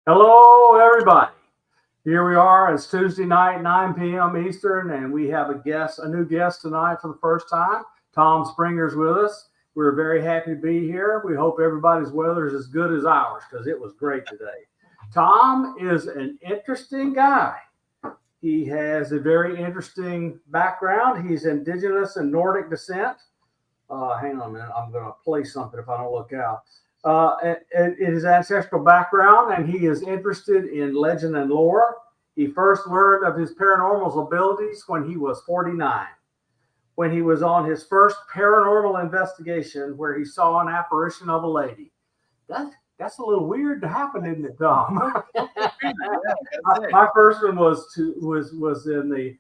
Hello, everybody. Here we are. It's Tuesday night, 9 p.m. Eastern, and we have a new guest tonight for the first time. Tom Springer's with us. We're very happy to be here. We hope everybody's weather is as good as ours because it was great today. Tom is an interesting guy. He has a very interesting background. He's Indigenous and Nordic descent. Hang on a minute. I'm going to play something if I don't look out. His ancestral background, and he is interested in legend and lore. He first learned of his paranormal abilities when he was 49, when he was on his first paranormal investigation where he saw an apparition of a lady. That's a little weird to happen, isn't it, Tom? My first one was in the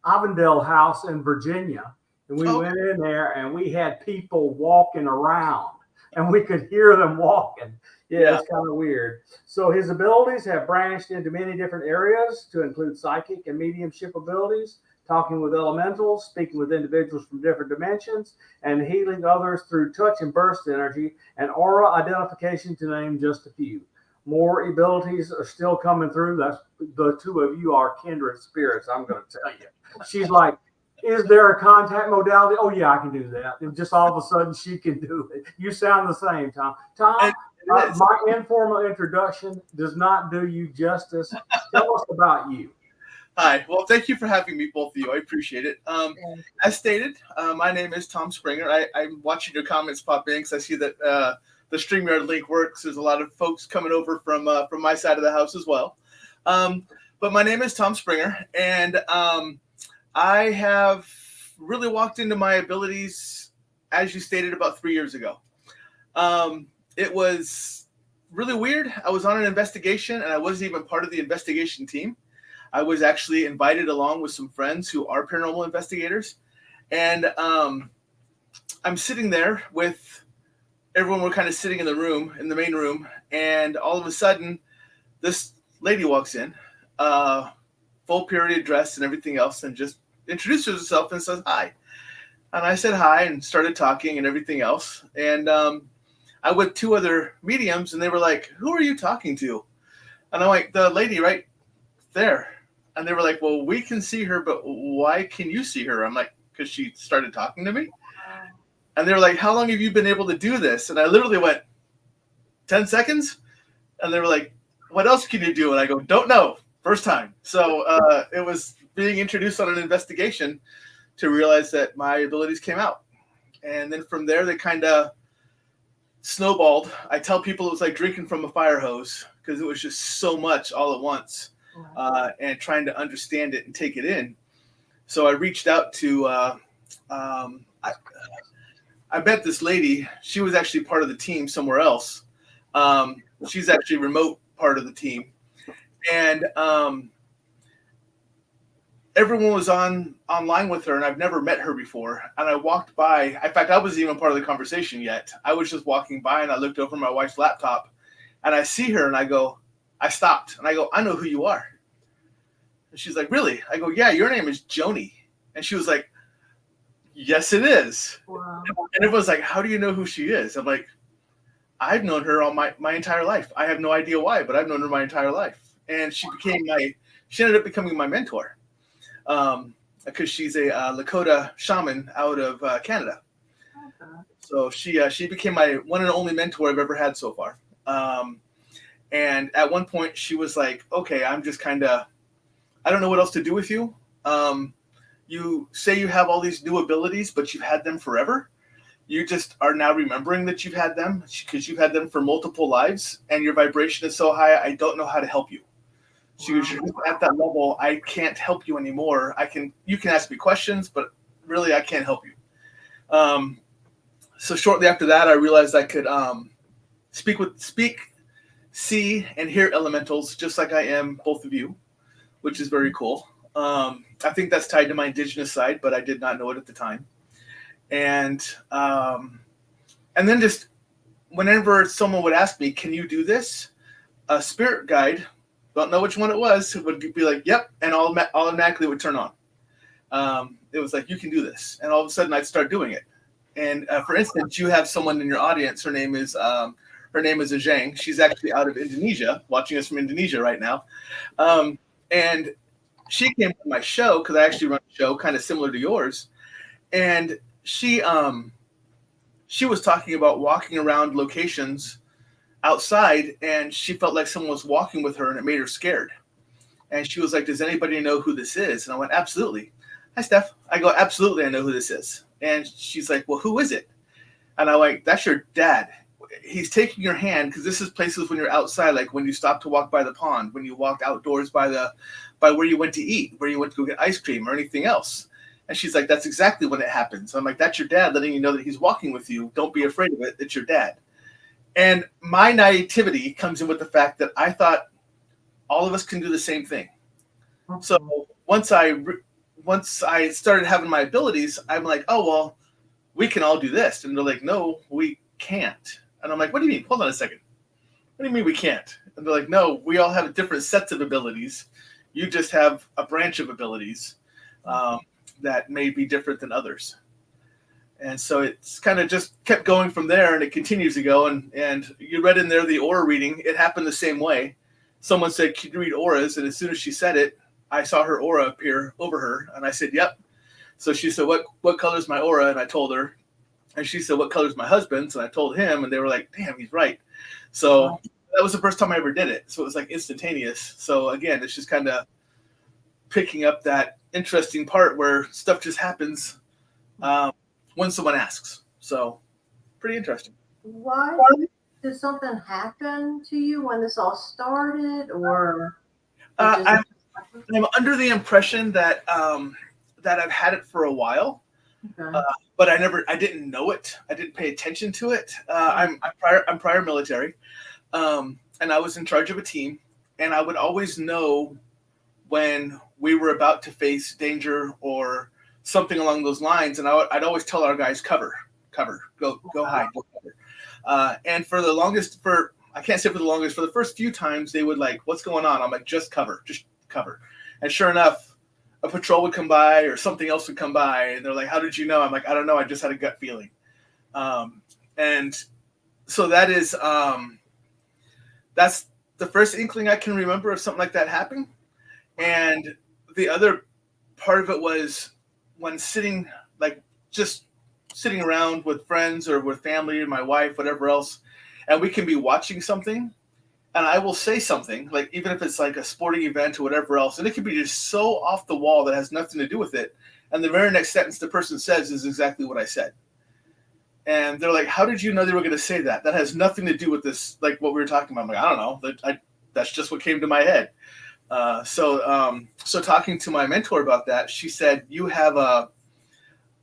Avondale house in Virginia. And we went in there and we had people walking around and we could hear them walking. Yeah, it's kind of weird. So his abilities have branched into many different areas to include psychic and mediumship abilities, talking with elementals, speaking with individuals from different dimensions, and healing others through touch and burst energy and aura identification, to name just a few. More abilities are still coming through. That's the two of you are kindred spirits, I'm going to tell you. She's like, is there a contact modality? Oh, yeah, I can do that. And just all of a sudden, she can do it. You sound the same, Tom. Tom, my informal introduction does not do you justice. Tell us about you. Hi. Well, thank you for having me, both of you. I appreciate it. As stated, my name is Tom Springer. I'm watching your comments pop in because I see that the StreamYard link works. There's a lot of folks coming over from my side of the house as well. But my name is Tom Springer, and I have really walked into my abilities, as you stated, about 3 years ago. It was really weird. I was on an investigation, and I wasn't even part of the investigation team. I was actually invited along with some friends who are paranormal investigators. And I'm sitting there with everyone. We're kind of sitting in the room, in the main room. And all of a sudden, this lady walks in, full period dress and everything else, and just introduces herself and says hi. And I said hi and started talking and everything else. And I with two other mediums, and they were like, "Who are you talking to?" And I'm like, "The lady right there." And they were like, "Well, we can see her, but why can you see her?" I'm like, "Because she started talking to me." And they were like, "How long have you been able to do this?" And I literally went, 10 seconds. And they were like, "What else can you do?" And I go, "Don't know. First time." So it was being introduced on an investigation to realize that my abilities came out. And then from there, they kind of snowballed. I tell people it was like drinking from a fire hose because it was just so much all at once, and trying to understand it and take it in. So I reached out to, I met this lady. She was actually part of the team somewhere else. She's actually remote part of the team. And everyone was online with her, and I've never met her before. And I walked by. In fact, I wasn't even part of the conversation yet. I was just walking by, and I looked over my wife's laptop, and I see her, and I stopped, and I go, "I know who you are." And she's like, "Really?" I go, "Yeah, your name is Joni." And she was like, "Yes, it is." Wow. And it was like, "How do you know who she is?" I'm like, "I've known her all my entire life. I have no idea why, but I've known her my entire life." And she ended up becoming my mentor. Because she's a Lakota shaman out of Canada. Okay. So she became my one and only mentor I've ever had so far. And at one point she was like, "Okay, I'm just I don't know what else to do with you. You say you have all these new abilities, but you've had them forever. You just are now remembering that you've had them because you've had them for multiple lives, and your vibration is so high, I don't know how to help you." She was at that level. "I can't help you anymore. You can ask me questions, but really I can't help you." So shortly after that, I realized I could speak, see, and hear elementals just like I am both of you, which is very cool. I think that's tied to my indigenous side, but I did not know it at the time. And then just whenever someone would ask me, "Can you do this?" A spirit guide, don't know which one it was, would be like, "Yep," and automatically would turn on. It was like, "You can do this," and all of a sudden I'd start doing it. And for instance, you have someone in your audience. Her name is Her name is Ajang. She's actually out of Indonesia, watching us from Indonesia right now. And she came to my show because I actually run a show kind of similar to yours. And she was talking about walking around locations outside, and she felt like someone was walking with her, and it made her scared. And she was like, "Does anybody know who this is?" And I went, "Absolutely." Hi, Steph. I go, "Absolutely, I know who this is." And she's like, "Well, who is it?" And I went, "That's your dad. He's taking your hand," because this is places when you're outside, like when you stop to walk by the pond, when you walked outdoors by where you went to eat, where you went to go get ice cream or anything else. And she's like, "That's exactly when it happens." I'm like, "That's your dad letting you know that he's walking with you. Don't be afraid of it. It's your dad." And my naivety comes in with the fact that I thought all of us can do the same thing. So once I started having my abilities, I'm like, "Oh, well, we can all do this." And they're like, "No, we can't." And I'm like, "What do you mean? Hold on a second. What do you mean we can't?" And they're like, "No, we all have different sets of abilities. You just have a branch of abilities that may be different than others." And so it's kind of just kept going from there, and it continues to go. And you read in there the aura reading. It happened the same way. Someone said, "Can you read auras?" And as soon as she said it, I saw her aura appear over her, and I said, "Yep." So she said, what color is my aura?" And I told her. And she said, "What color is my husband's?" And I told him, and they were like, "Damn, he's right." So that was the first time I ever did it. So it was like instantaneous. So again, it's just kind of picking up that interesting part where stuff just happens when someone asks. So pretty interesting. Why did something happen to you when this all started, or? I'm under the impression that that I've had it for a while. Okay. But I didn't know it. I didn't pay attention to it. I'm prior military, and I was in charge of a team, and I would always know when we were about to face danger or something along those lines. And I'd always tell our guys, cover, go hide, go cover. And for the longest, I can't say for the longest, for the first few times, they would like, "What's going on?" I'm like, just cover. And sure enough, a patrol would come by or something else would come by, and they're like, "How did you know?" I'm like, "I don't know. I just had a gut feeling." And so that is, that's the first inkling I can remember of something like that happening. And the other part of it was when just sitting around with friends or with family, my wife, whatever else, and we can be watching something, and I will say something, like even if it's like a sporting event or whatever else, and it could be just so off the wall that has nothing to do with it. And the very next sentence the person says is exactly what I said. And they're like, "How did you know they were going to say that? That has nothing to do with this, like what we were talking about." I'm like, "I don't know. That's just what came to my head." So talking to my mentor about that, she said, "You have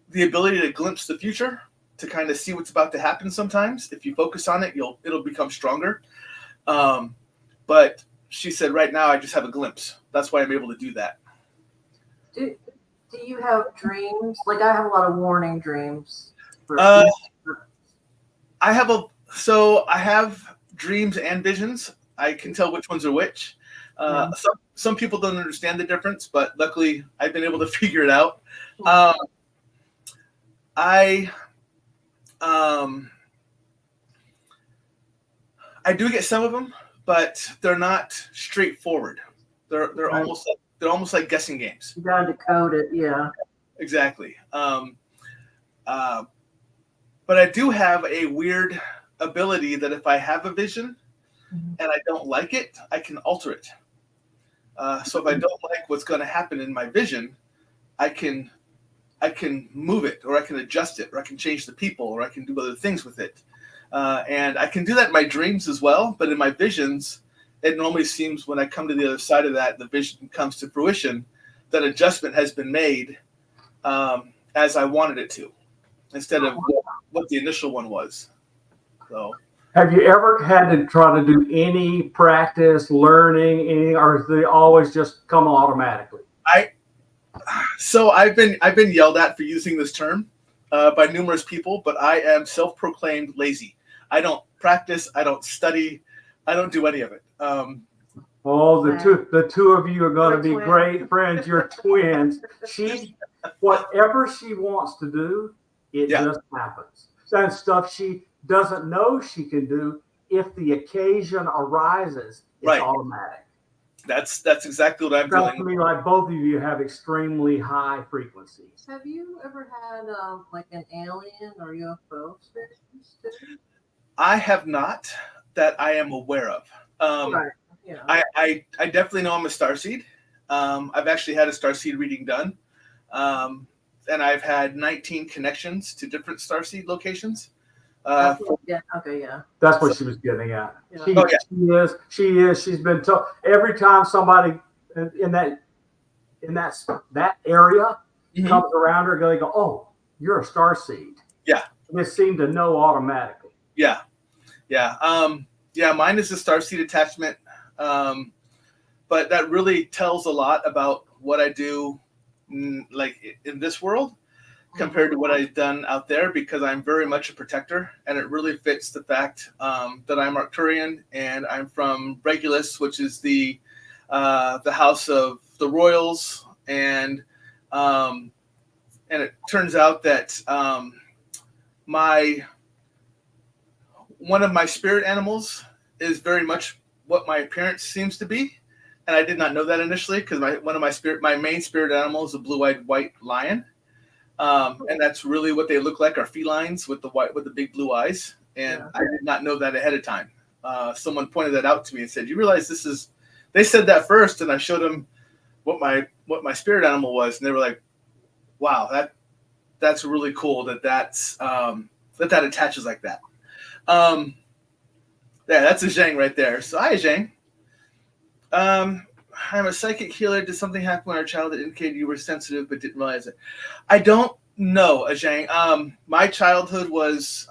the ability to glimpse the future, to kind of see what's about to happen sometimes. If you focus on it, it'll become stronger." But she said, "Right now, I just have a glimpse. That's why I'm able to do that." Do you have dreams? Like I have a lot of warning dreams. I have dreams and visions. I can tell which ones are which. Some people don't understand the difference, but luckily I've been able to figure it out. I do get some of them, but they're not straightforward. They're Right. almost like guessing games. You gotta decode it, yeah. Exactly. But I do have a weird ability that if I have a vision and I don't like it, I can alter it. So if I don't like what's going to happen in my vision, I can move it, or I can adjust it, or I can change the people, or I can do other things with it. And I can do that in my dreams as well. But in my visions, it normally seems when I come to the other side of that, the vision comes to fruition, that adjustment has been made as I wanted it to, instead of what the initial one was. So, have you ever had to try to do any practice, learning, any, or do they always just come automatically? So I've been yelled at for using this term by numerous people, but I am self-proclaimed lazy. I don't practice. I don't study. I don't do any of it. The two of you are going to be great friends. You're twins. Whatever she wants to do, it just happens. And stuff she doesn't know she can do, if the occasion arises, it's Right. automatic. That's exactly what I'm Sounds to feeling. me like both of you have extremely high frequencies. Have you ever had like an alien or UFO experience too? I have not, that I am aware of. Right. Yeah. I definitely know I'm a starseed. I've actually had a starseed reading done. And I've had 19 connections to different starseed locations. Yeah. Okay. Yeah. That's what she was getting at. Yeah. She, Oh, yeah. she is. She's been told every time somebody in that area Mhm. comes around her, they go, "Oh, you're a star seed." Yeah. They seem to know automatically. Yeah. Yeah. Mine is a starseed attachment. But that really tells a lot about what I do, like in this world, compared to what I've done out there, because I'm very much a protector, and it really fits the fact that I'm Arcturian and I'm from Regulus, which is the house of the royals, and it turns out that one of my spirit animals is very much what my appearance seems to be. And I did not know that initially, because my main spirit animal is a blue-eyed white lion, and that's really what they look like, are felines with the big blue eyes. And Yeah. I did not know that ahead of time. Someone pointed that out to me and said, "You realize this is?" They said that first, and I showed them what my spirit animal was, and they were like, "Wow, that's really cool that that attaches like that." Yeah, that's a Zhang right there. So hi, Zhang. I'm a psychic healer. Did something happen when our child that indicated you were sensitive but didn't realize it? I don't know, Ajang. My childhood was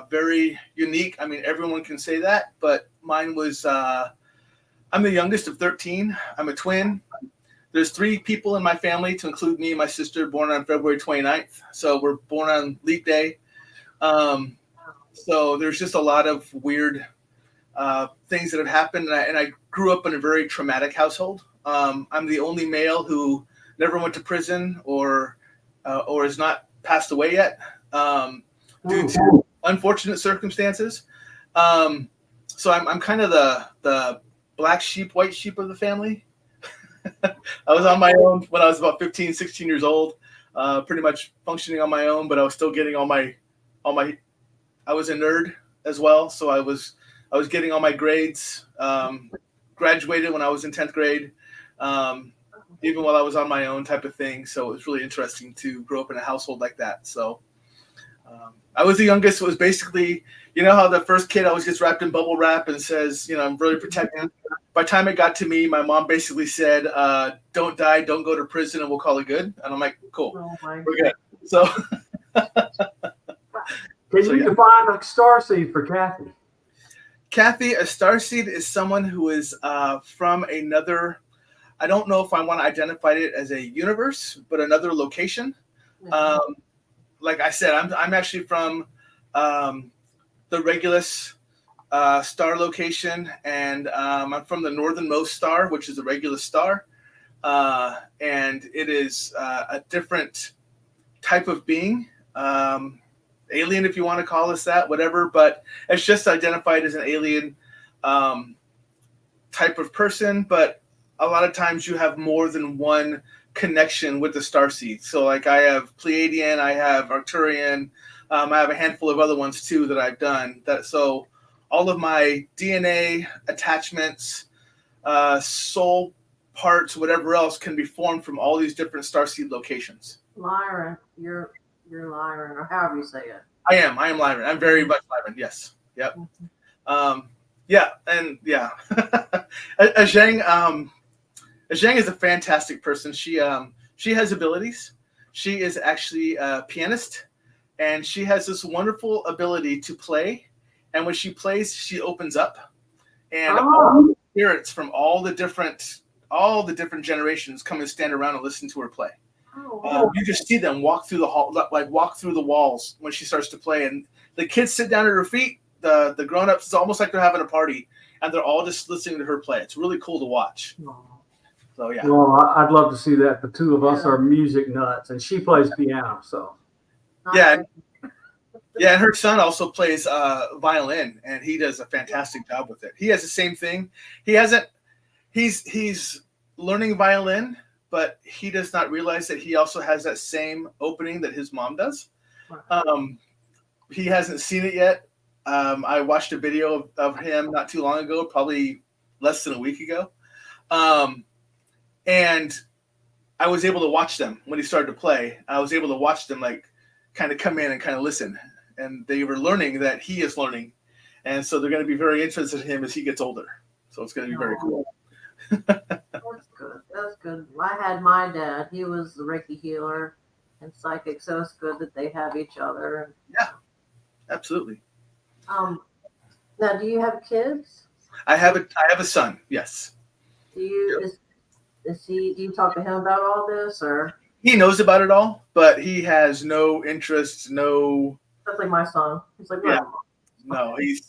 very unique. I mean, everyone can say that, but mine was, I'm the youngest of 13. I'm a twin. There's 3 people in my family, to include me and my sister, born on February 29th. So we're born on leap day. So there's just a lot of weird things that have happened, and I grew up in a very traumatic household. I'm the only male who never went to prison or has not passed away yet, due to unfortunate circumstances. So I'm kind of the black sheep, white sheep of the family. I was on my own when I was about 15, 16 years old, pretty much functioning on my own, but I was still getting all my I was a nerd as well, so I was getting all my grades. Graduated when I was in 10th grade, even while I was on my own, type of thing. So it was really interesting to grow up in a household like that. So I was the youngest. It was basically, you know how the first kid always gets wrapped in bubble wrap and says, I'm really protected. By the time it got to me, my mom basically said, "Don't die, don't go to prison, and we'll call it good." And I'm like, "Cool, we're good." So, Can you define a starseed for Kathy? Kathy, a starseed is someone who is from another. I don't know if I want to identify it as a universe, but another location. Like I said, I'm actually from the Regulus star location, and I'm from the northernmost star, which is the Regulus star, and it is a different type of being. Alien, if you want to call us that, whatever, but it's just identified as an alien type of person. But a lot of times you have more than one connection with the starseed. So like I have Pleiadian, I have Arcturian, I have a handful of other ones too that I've done. So all of my DNA attachments, soul parts, whatever else, can be formed from all these different starseed locations. Lyran, you're Lyran, or however you say it. I am Lyran. I'm very much Lyran. Yes. Yep. Yeah. And yeah. Zhang is a fantastic person. She has abilities. She is actually a pianist, and she has this wonderful ability to play. And when she plays, she opens up, and all the spirits from all the different generations come and stand around and listen to her play. You just see them walk through the hall, walk through the walls when she starts to play, and the kids sit down at her feet. The grown-ups, it's almost like they're having a party, and they're all just listening to her play. It's really cool to watch. So yeah. Well, I'd love to see that. The two of us are music nuts, and she plays piano. So yeah, Yeah, and her son also plays violin, and he does a fantastic job with it. He has the same thing. He hasn't. He's learning violin, but he does not realize that he also has that same opening that his mom does. He hasn't seen it yet. I watched a video of him not too long ago, probably less than a week ago, and I was able to watch them when he started to play. I was able to watch them like kind of come in and kind of listen, and they were learning that he is learning, and so they're going to be very interested in him as he gets older. So it's going to be very cool. That's good. That's good. I had my dad. He was the Reiki healer and psychic, so it's good that they have each other. Yeah, absolutely. Now, do you have kids? I have a son. Yes. Do you is he? Do you talk to him about all this, or? He knows about it all, but he has no interest. No. That's like my son. He's like, yeah. No, he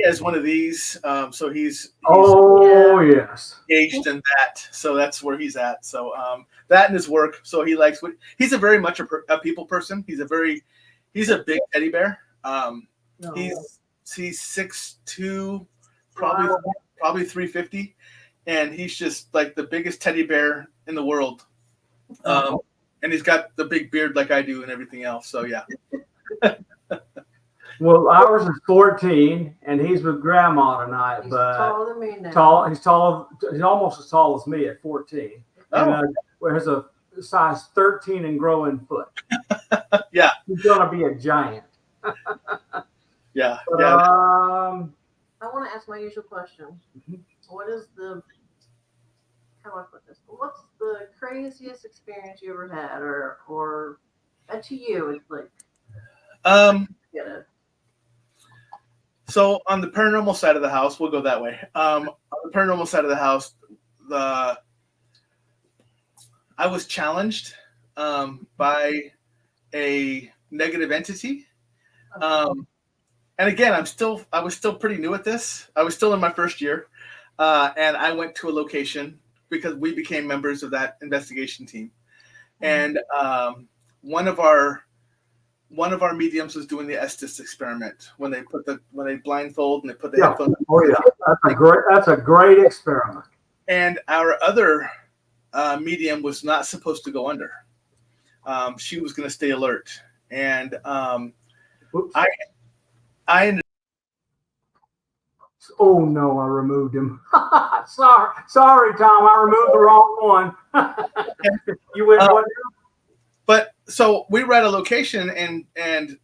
has one of these, so he's yes, engaged in that. So that's where he's at. So that and his work. So he likes what he's a very much a people person. He's a big teddy bear. He's 6'2", probably 350, and he's just like the biggest teddy bear in the world. And he's got the big beard like I do and everything else. So yeah. Well, ours is 14, and he's with Grandma tonight. He's but taller than me now. He's almost as tall as me at 14. And has a size 13 and growing foot. Yeah, he's gonna be a giant. Yeah. But, I want to ask my usual question. What is how do I put this? What's the craziest experience you ever had, or to you? It's like get it. So on the paranormal side of the house, we'll go that way. On the paranormal side of the house, I was challenged by a negative entity. And again, I was still pretty new at this. I was still in my first year, and I went to a location because we became members of that investigation team. And one of our mediums was doing the Estes experiment when they blindfold and they put the headphones. Oh yeah, that's a great experiment. And our other medium was not supposed to go under. She was going to stay alert, and I ended. Oh no, I removed him. sorry, Tom, I removed the wrong one. You went what? But so we were at a location, and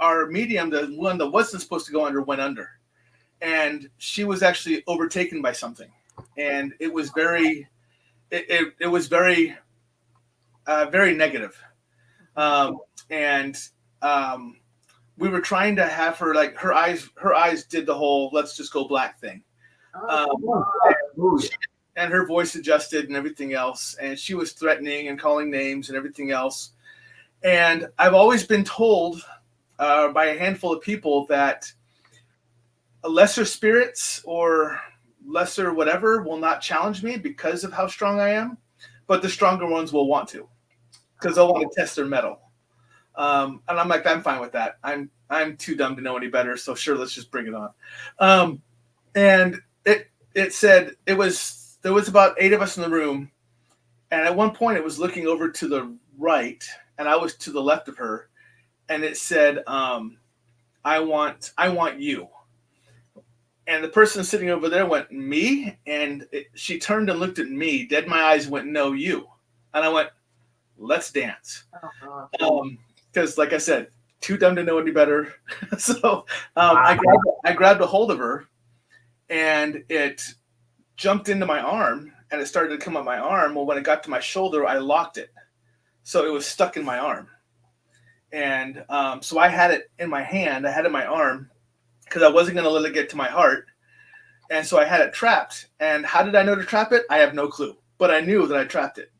our medium, the one that wasn't supposed to go under, went under, and she was actually overtaken by something, and it was very very negative, and we were trying to have her, like, her eyes did the whole let's just go black thing, and her voice adjusted and everything else, and she was threatening and calling names and everything else. And I've always been told by a handful of people that lesser spirits or lesser whatever will not challenge me because of how strong I am, but the stronger ones will want to, because they'll want to test their mettle. And I'm like, I'm fine with that. I'm too dumb to know any better, so sure, let's just bring it on. And it said there was about 8 of us in the room, and at one point it was looking over to the right, and I was to the left of her, and it said, I want you. And the person sitting over there went, me? And she turned and looked at me, dead in my eyes, and went, no, you. And I went, let's dance. Because like I said, too dumb to know any better. So I grabbed a hold of her, and it jumped into my arm, and it started to come up my arm. Well, when it got to my shoulder, I locked it. So it was stuck in my arm. And so I had it in my hand. I had it in my arm because I wasn't going to let it get to my heart. And so I had it trapped. And how did I know to trap it? I have no clue. But I knew that I trapped it.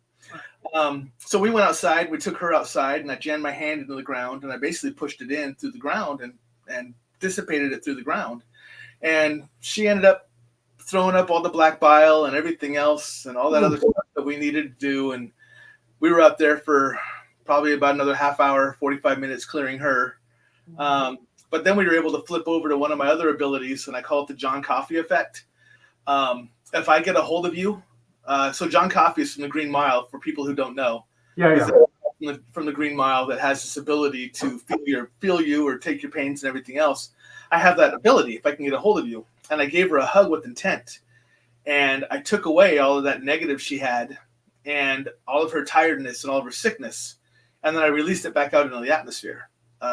So we went outside. We took her outside, and I jammed my hand into the ground, and I basically pushed it in through the ground and dissipated it through the ground. And she ended up throwing up all the black bile and everything else and all that other stuff that we needed to do. And we were out there for probably about another half hour, 45 minutes clearing her. But then we were able to flip over to one of my other abilities, and I call it the John Coffey effect. If I get a hold of you, so John Coffey is from the Green Mile, for people who don't know. Yeah. From the Green Mile that has this ability to feel you or take your pains and everything else. I have that ability if I can get a hold of you. And I gave her a hug with intent. And I took away all of that negative she had and all of her tiredness and all of her sickness. And then I released it back out into the atmosphere.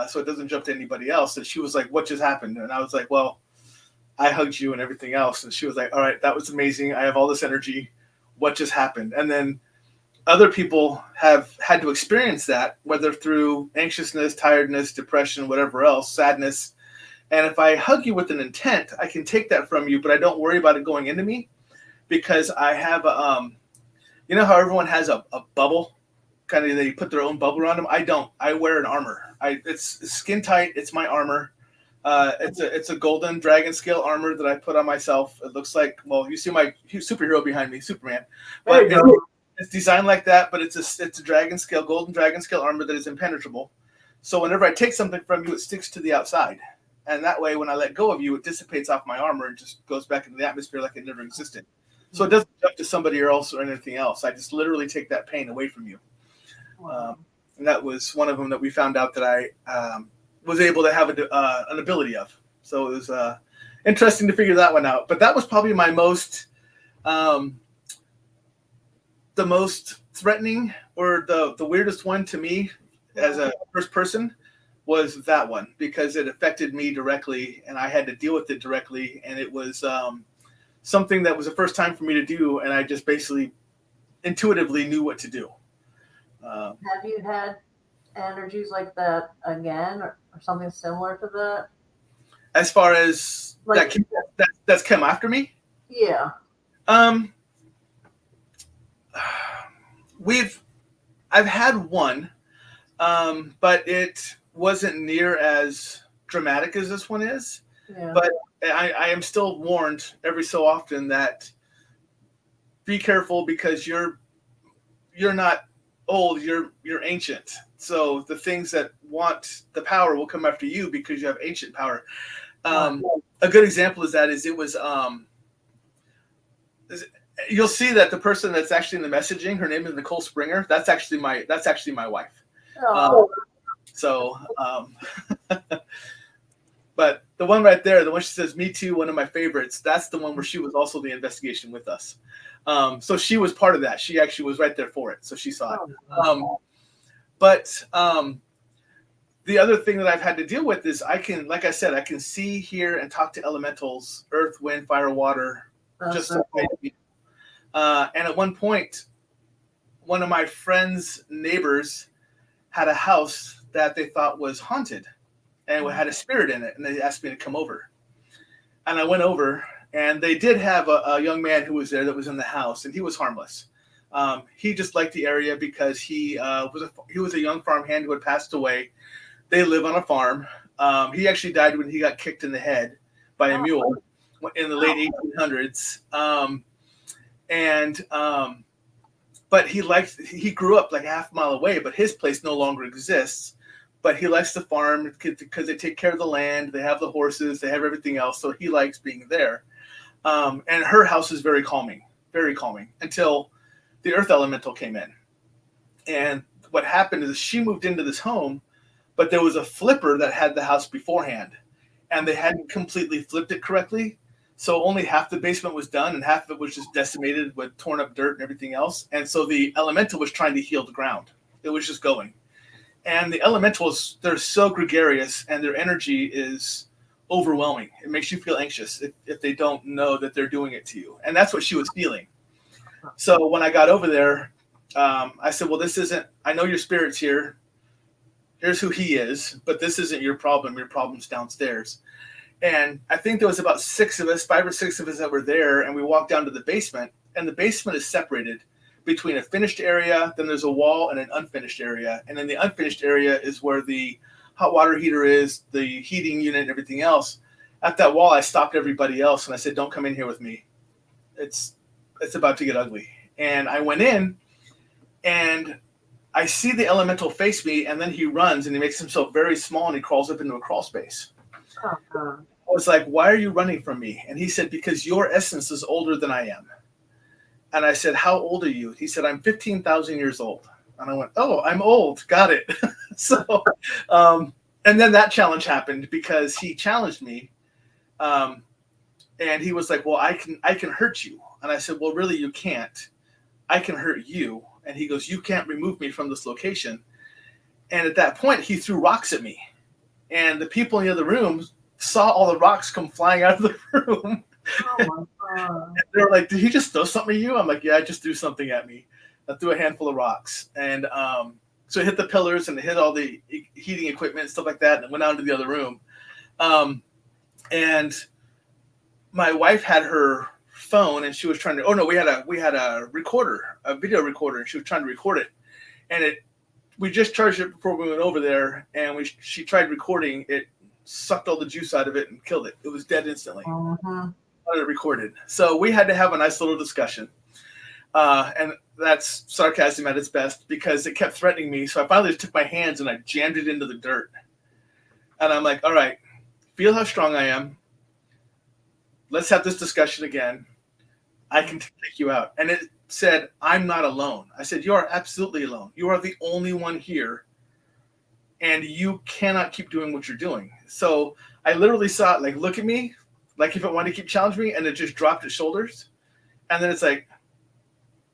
So it doesn't jump to anybody else. And she was like, what just happened? And I was like, well, I hugged you and everything else. And she was like, all right, that was amazing. I have all this energy. What just happened? And then other people have had to experience that, whether through anxiousness, tiredness, depression, whatever else, sadness. And if I hug you with an intent, I can take that from you, but I don't worry about it going into me because I have you know how everyone has a bubble, kind of they put their own bubble around them. I don't. I wear an armor. It's skin tight. It's my armor. It's a golden dragon scale armor that I put on myself. It looks like, well, you see my superhero behind me, Superman. But it's designed like that, but it's a golden dragon scale armor that is impenetrable. So whenever I take something from you, it sticks to the outside. And that way, when I let go of you, it dissipates off my armor and just goes back into the atmosphere like it never existed. So it doesn't jump to somebody else or anything else. I just literally take that pain away from you. And that was one of them that we found out that I was able to have an ability of. So it was interesting to figure that one out. But that was probably my the most threatening or the weirdest one to me as a first person was that one, because it affected me directly and I had to deal with it directly. And it was something that was the first time for me to do. And I just basically intuitively knew what to do. Have you had energies like that again or something similar to that? As far as like, that's come after me? Yeah. I've had one, but it wasn't near as dramatic as this one is. Yeah. But I am still warned every so often that be careful because you're not old, you're ancient. So the things that want the power will come after you because you have ancient power. A good example is it was you'll see that the person that's actually in the messaging, her name is Nicole Springer. That's actually my wife. Oh. But the one right there, the one she says, "Me too," one of my favorites. That's the one where she was also the investigation with us. So she was part of that. She actually was right there for it. So she saw it. But the other thing that I've had to deal with is I can see, hear, and talk to elementals, earth, wind, fire, water, just so and at one point, one of my friend's neighbors had a house that they thought was haunted and it had a spirit in it. And they asked me to come over. And I went over, and they did have a young man who was there that was in the house, and he was harmless. He just liked the area because he was a young farmhand who had passed away. They live on a farm. He actually died when he got kicked in the head by a mule in the late 1800s. But he grew up like a half mile away, but his place no longer exists. But he likes to farm because they take care of the land. They have the horses. They have everything else. So he likes being there. And her house is very calming until the earth elemental came in. And what happened is she moved into this home, but there was a flipper that had the house beforehand, and they hadn't completely flipped it correctly. So only half the basement was done, and half of it was just decimated with torn up dirt and everything else. And so the elemental was trying to heal the ground. It was just going. And the elementals, they're so gregarious, and their energy is overwhelming. It makes you feel anxious if they don't know that they're doing it to you. And that's what she was feeling. So when I got over there, I said, well, this isn't, I know your spirit's here. Here's who he is, but this isn't your problem. Your problem's downstairs. And I think there was about 5 or 6 of us that were there, and we walked down to the basement, and the basement is separated between a finished area, then there's a wall, and an unfinished area. And in the unfinished area is where the hot water heater is, the heating unit, and everything else. At that wall, I stopped everybody else, and I said, don't come in here with me. It's about to get ugly. And I went in, and I see the elemental face me, and then he runs and he makes himself very small and he crawls up into a crawl space. Uh-huh. I was like, why are you running from me? And he said, because your essence is older than I am. And I said, how old are you? He said, I'm 15,000 years old. And I went, oh, I'm old. Got it. So, and then that challenge happened because he challenged me. And he was like, well, I can hurt you. And I said, well, really, you can't. I can hurt you. And he goes, you can't remove me from this location. And at that point, he threw rocks at me. And the people in the other room saw all the rocks come flying out of the room. Oh my God. They were like, did he just throw something at you? I'm like, yeah, I just threw something at me. I threw a handful of rocks. And so it hit the pillars and it hit all the heating equipment and stuff like that. And it went out into the other room. And my wife had her phone and she was trying to, we had a recorder, a video recorder, and she was trying to record it. And we just charged it before we went over there. And she tried recording it, sucked all the juice out of it and killed it. It was dead instantly. Uh-huh. It recorded. So we had to have a nice little discussion. And that's sarcasm at its best because it kept threatening me. So I finally just took my hands and I jammed it into the dirt. And I'm like, all right, feel how strong I am. Let's have this discussion again. I can take you out. And it said, I'm not alone. I said, you are absolutely alone. You are the only one here. And you cannot keep doing what you're doing. So I literally saw it like, look at me. Like if it wanted to keep challenging me, and it just dropped its shoulders. And then it's like,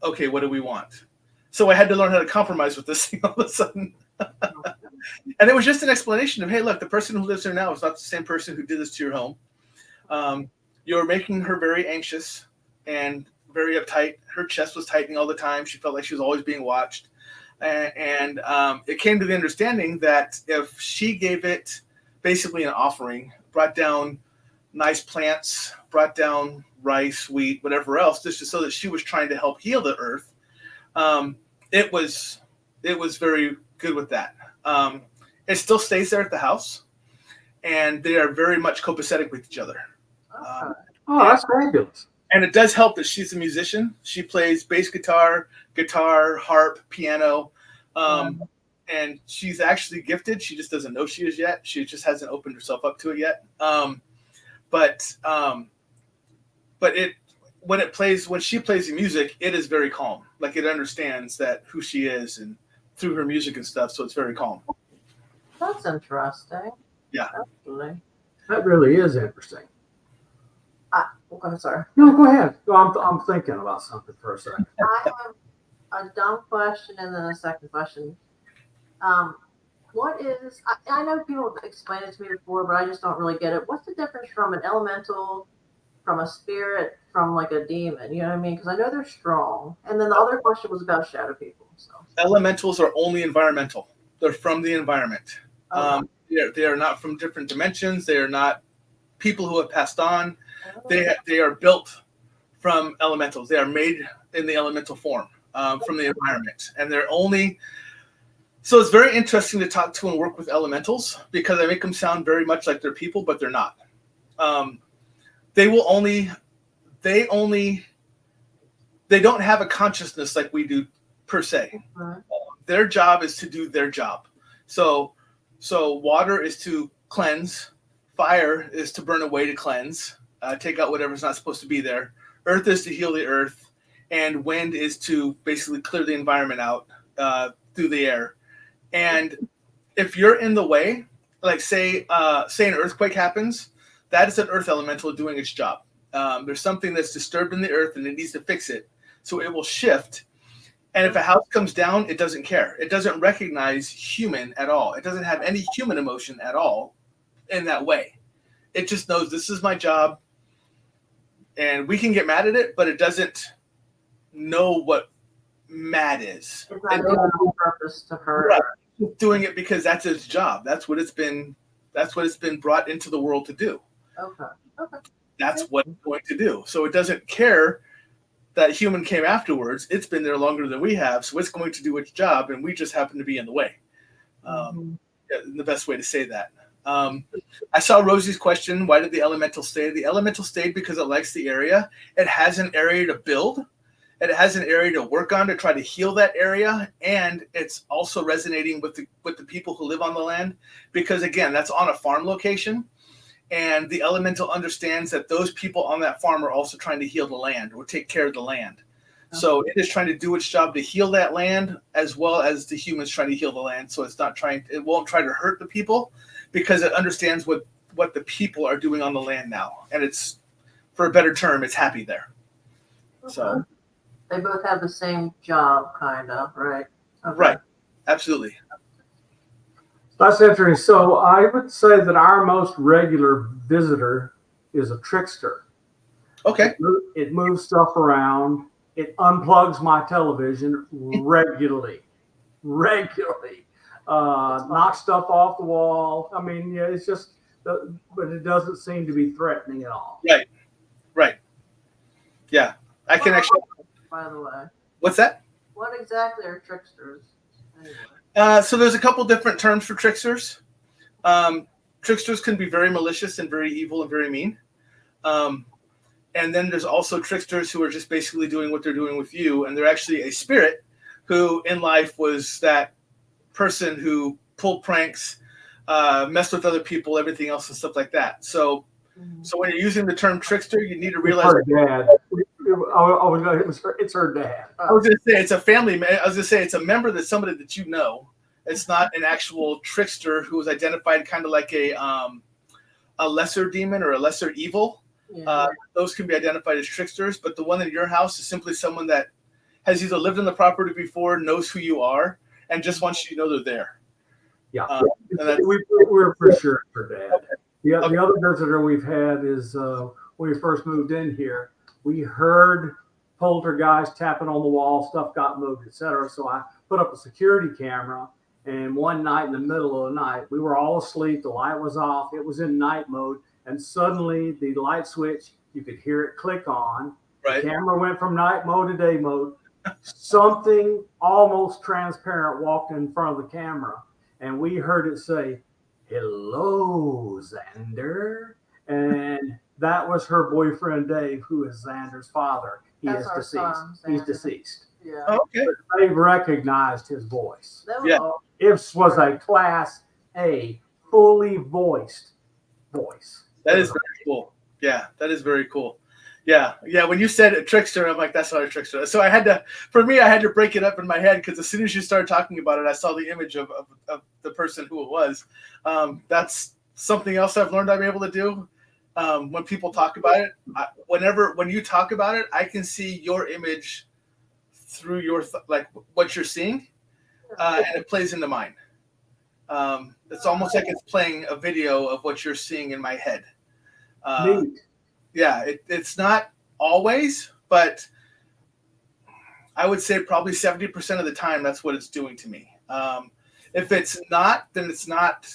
okay, what do we want? So I had to learn how to compromise with this thing all of a sudden. And it was just an explanation of, hey, look, the person who lives there now is not the same person who did this to your home. You're making her very anxious and very uptight. Her chest was tightening all the time. She felt like she was always being watched. And it came to the understanding that if she gave it basically an offering, brought down nice plants, brought down rice, wheat, whatever else, just so that she was trying to help heal the earth, it was very good with that. It still stays there at the house, and they are very much copacetic with each other. Oh, that's fabulous. And it does help that she's a musician. She plays bass guitar, harp, piano, and she's actually gifted. She just doesn't know she is yet. She just hasn't opened herself up to it yet. But when she plays the music, it is very calm. Like it understands that who she is and through her music and stuff. So it's very calm. That's interesting. Yeah. Actually. That really is interesting. I'm sorry. No, go ahead. I'm thinking about something for a second. I have a dumb question and then a second question. What is, I know people have explained it to me before, but I just don't really get it. What's the difference from an elemental, from a spirit, from like a demon? You know what I mean? Because I know they're strong. And then the other question was about shadow people. So Elementals are only environmental. They're from the environment. Okay. They are not from different dimensions. They are not people who have passed on. They are built from elementals. They are made in the elemental form from the environment. And they're only... So it's very interesting to talk to and work with elementals because I make them sound very much like they're people, but they're not. They don't have a consciousness like we do per se. Uh-huh. Their job is to do their job. So water is to cleanse. Fire is to burn away to cleanse, take out whatever's not supposed to be there. Earth is to heal the earth. And wind is to basically clear the environment out through the air. And if you're in the way, like say an earthquake happens, that is an earth elemental doing its job. There's something that's disturbed in the earth and it needs to fix it. So it will shift. And if a house comes down, it doesn't care. It doesn't recognize human at all. It doesn't have any human emotion at all in that way. It just knows this is my job. And we can get mad at it, but it doesn't know what mad is. It's not doing it on purpose to hurt. Right. It's doing it because that's its job. That's what it's been brought into the world to do. Okay. That's what it's going to do. So it doesn't care that human came afterwards. It's been there longer than we have, so it's going to do its job, and we just happen to be in the way. The best way to say that. I saw Rosie's question, why did the elemental stay? The elemental stayed because it likes the area. It has an area to build. it has an area to work on to try to heal that area, and it's also resonating with the people who live on the land, because again, that's on a farm location, and the elemental understands that those people on that farm are also trying to heal the land or take care of the land. So it is trying to do its job to heal that land, as well as the humans trying to heal the land. So it won't try to hurt the people, because it understands what the people are doing on the land now, and it's, for a better term, it's happy there. Okay. So they both have the same job, kind of, right? Okay. right, absolutely. That's interesting. So I would say that our most regular visitor is a trickster. Okay. It moves stuff around. It unplugs my television regularly. Knocks stuff off the wall. I mean, yeah, it's just, but it doesn't seem to be threatening at all. Right. Yeah, I can actually. By the way, What's that? what exactly are tricksters? Anyway. So there's a couple different terms for tricksters. Tricksters can be very malicious and very evil and very mean. And then there's also tricksters who are just basically doing what they're doing with you, and they're actually a spirit who in life was that person who pulled pranks, messed with other people, everything else and stuff like that. So when you're using the term trickster, you need to realize Her dad. It's her dad. I was going to say it's a family. I was going to say it's a member that's somebody that you know. It's not an actual trickster who is identified kind of like a lesser demon or a lesser evil. Yeah. Those can be identified as tricksters, but the one in your house is simply someone that has either lived on the property before, knows who you are, and just wants you to know they're there. Yeah, And we're for sure her dad. The other visitor we've had is when we first moved in here, we heard poltergeist tapping on the wall, stuff got moved, etc. So I put up a security camera, and one night in the middle of the night, we were all asleep, the light was off, it was in night mode, and suddenly the light switch, you could hear it click on. Right. The camera went from night mode to day mode. Something almost transparent walked in front of the camera, and we heard it say, "Hello, Xander," and that was her boyfriend Dave, who is Xander's father. That's our son, He's Xander. deceased. Yeah. Oh, okay. But they've recognized his voice. That was Yeah. all. It was a Class A, fully voiced voice. That is very cool. Yeah, that is very cool. Yeah. When you said a trickster, I'm like, that's not a trickster. So I had to break it up in my head, because as soon as you started talking about it, I saw the image of the person who it was. That's something else I've learned I'm able to do. When people talk about it, when you talk about it, I can see your image through your like what you're seeing, and it plays into mine. It's almost like it's playing a video of what you're seeing in my head. Neat. Yeah, it's not always, but I would say probably 70% of the time that's what it's doing to me. If it's not, then it's not.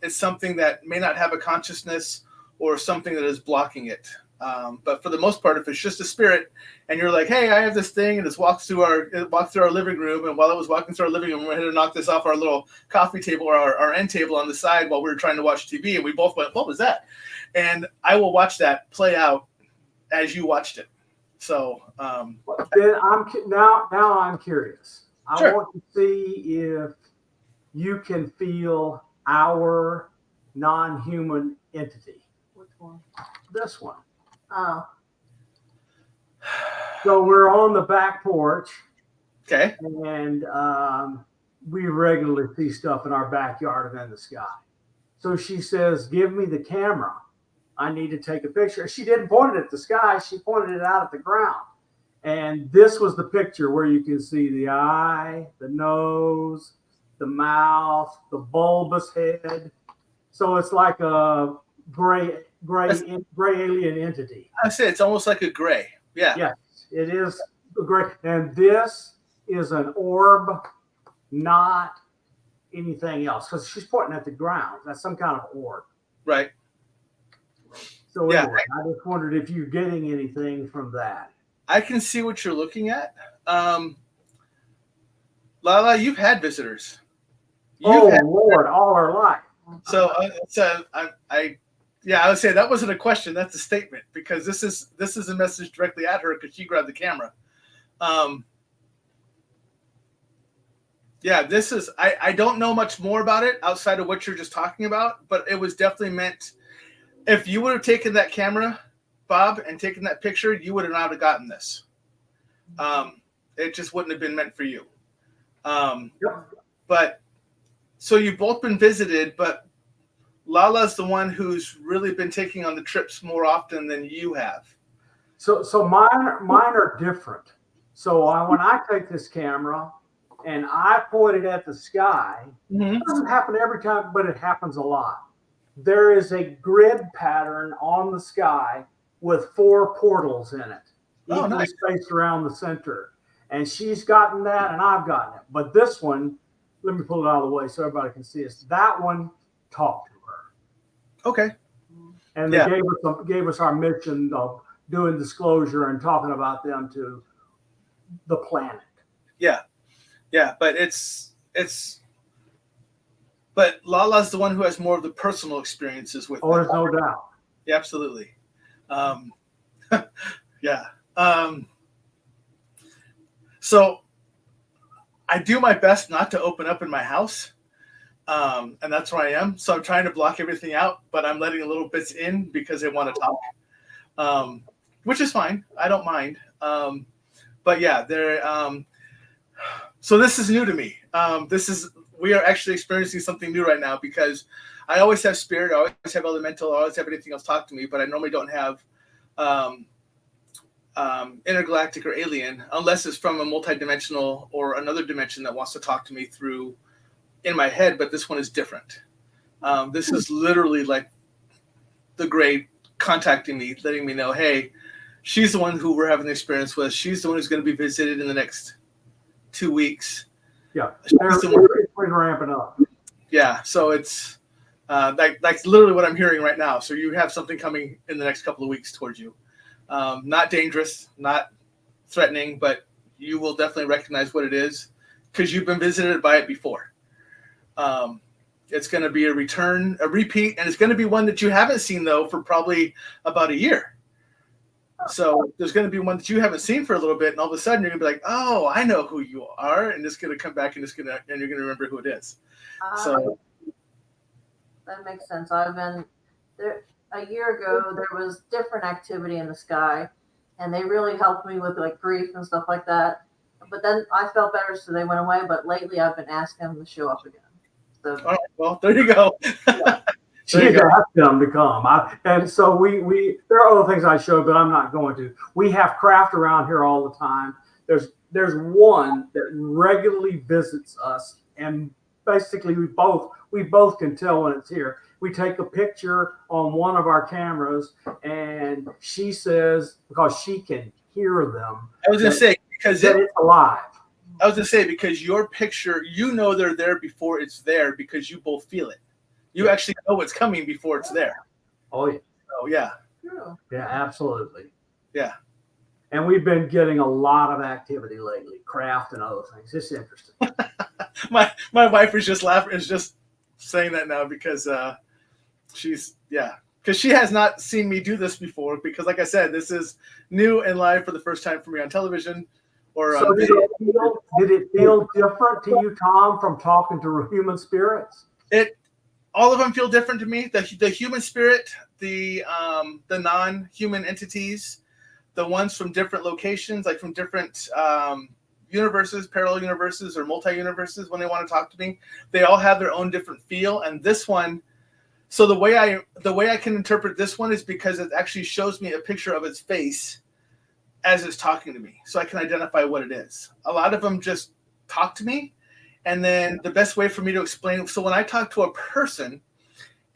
It's something that may not have a consciousness or something that is blocking it. But for the most part, if it's just a spirit and you're like, hey, I have this thing, and it walks through our living room, and while it was walking through our living room, we had to knock this off our little coffee table or our end table on the side while we were trying to watch TV, and we both went, what was that? And I will watch that play out as you watched it. So Then I'm curious. Sure. I want to see if you can feel our non-human entity. Which one? This one. Oh. So we're on the back porch, okay. and we regularly see stuff in our backyard and in the sky. So she says, "Give me the camera. I need to take a picture." She didn't point it at the sky. She pointed it out at the ground. And this was the picture where you can see the eye, the nose, the mouth, the bulbous head. So it's like a gray alien entity. I say it's almost like a gray. Yeah. Yes, it is a gray. And this is an orb, not anything else, because she's pointing at the ground. That's some kind of orb. Right. So Yeah. anyway, I just wondered if you're getting anything from that. I can see what you're looking at. Lala, you've had visitors. Lord, all our life. So I would say that wasn't a question. That's a statement, because this is a message directly at her, because she grabbed the camera. Yeah, this is, I don't know much more about it outside of what you're just talking about, but it was definitely meant, if you would have taken that camera, Bob, and taken that picture, you would have not have gotten this. It just wouldn't have been meant for you. But, so you've both been visited, but Lala's the one who's really been taking on the trips more often than you have. So mine are different. So when I take this camera and I point it at the sky, it doesn't happen every time, but it happens a lot. There is a grid pattern on the sky with 4 portals in it, equally spaced around the center. And she's gotten that, and I've gotten it. But this one, let me pull it out of the way so everybody can see us. That one talked to her. Okay. And they gave us our mission of doing disclosure and talking about them to the planet. Yeah. Yeah, but but Lala's the one who has more of the personal experiences with Oh, there's no doubt. Yeah, absolutely. Yeah. So I do my best not to open up in my house. And that's where I am. So I'm trying to block everything out, but I'm letting little bits in because they want to talk. Which is fine. I don't mind. But yeah, so this is new to me. We are actually experiencing something new right now because I always have spirit, I always have elemental, I always have anything else talk to me, but I normally don't have intergalactic or alien unless it's from a multidimensional or another dimension that wants to talk to me through in my head, but this one is different. This is literally like the Gray contacting me, letting me know, hey, she's the one who we're having the experience with. She's the one who's going to be visited in the next 2 weeks. Yeah, they're ramping up. Yeah, so it's like literally what I'm hearing right now. So you have something coming in the next couple of weeks towards you. Not dangerous, not threatening, but you will definitely recognize what it is because you've been visited by it before. It's going to be a repeat, and it's going to be one that you haven't seen, though, for probably about a year. So there's going to be one that you haven't seen for a little bit, and all of a sudden you're going to be like, oh, I know who you are, and it's going to come back, and you're going to remember who it is. So that makes sense. I've been there a year ago. There was different activity in the sky, and they really helped me with like grief and stuff like that. But then I felt better, so they went away. But lately, I've been asking them to show up again. So, all right, well, there you go. Yeah. She asked them to come. And so we there are other things I showed, but I'm not going to. We have craft around here all the time. There's one that regularly visits us, and basically we both can tell when it's here. We take a picture on one of our cameras, and she says, because she can hear them. I was going to say, because it's alive. I was going to say, because your picture, you know they're there before it's there because you both feel it. You actually know what's coming before it's there. Oh, yeah. Oh, yeah. Yeah, absolutely. Yeah. And we've been getting a lot of activity lately, craft and other things. It's interesting. My wife is just laughing, is just saying that now because because she has not seen me do this before because, like I said, this is new and live for the first time for me on television. So did it feel different to you, Tom, from talking to human spirits? All of them feel different to me. The human spirit, the non-human entities, the ones from different locations, like from different universes, parallel universes, or multi-universes, when they want to talk to me, they all have their own different feel. And this one, so the way I can interpret this one is because it actually shows me a picture of its face as it's talking to me, so I can identify what it is. A lot of them just talk to me. And then the best way for me to explain, so when I talk to a person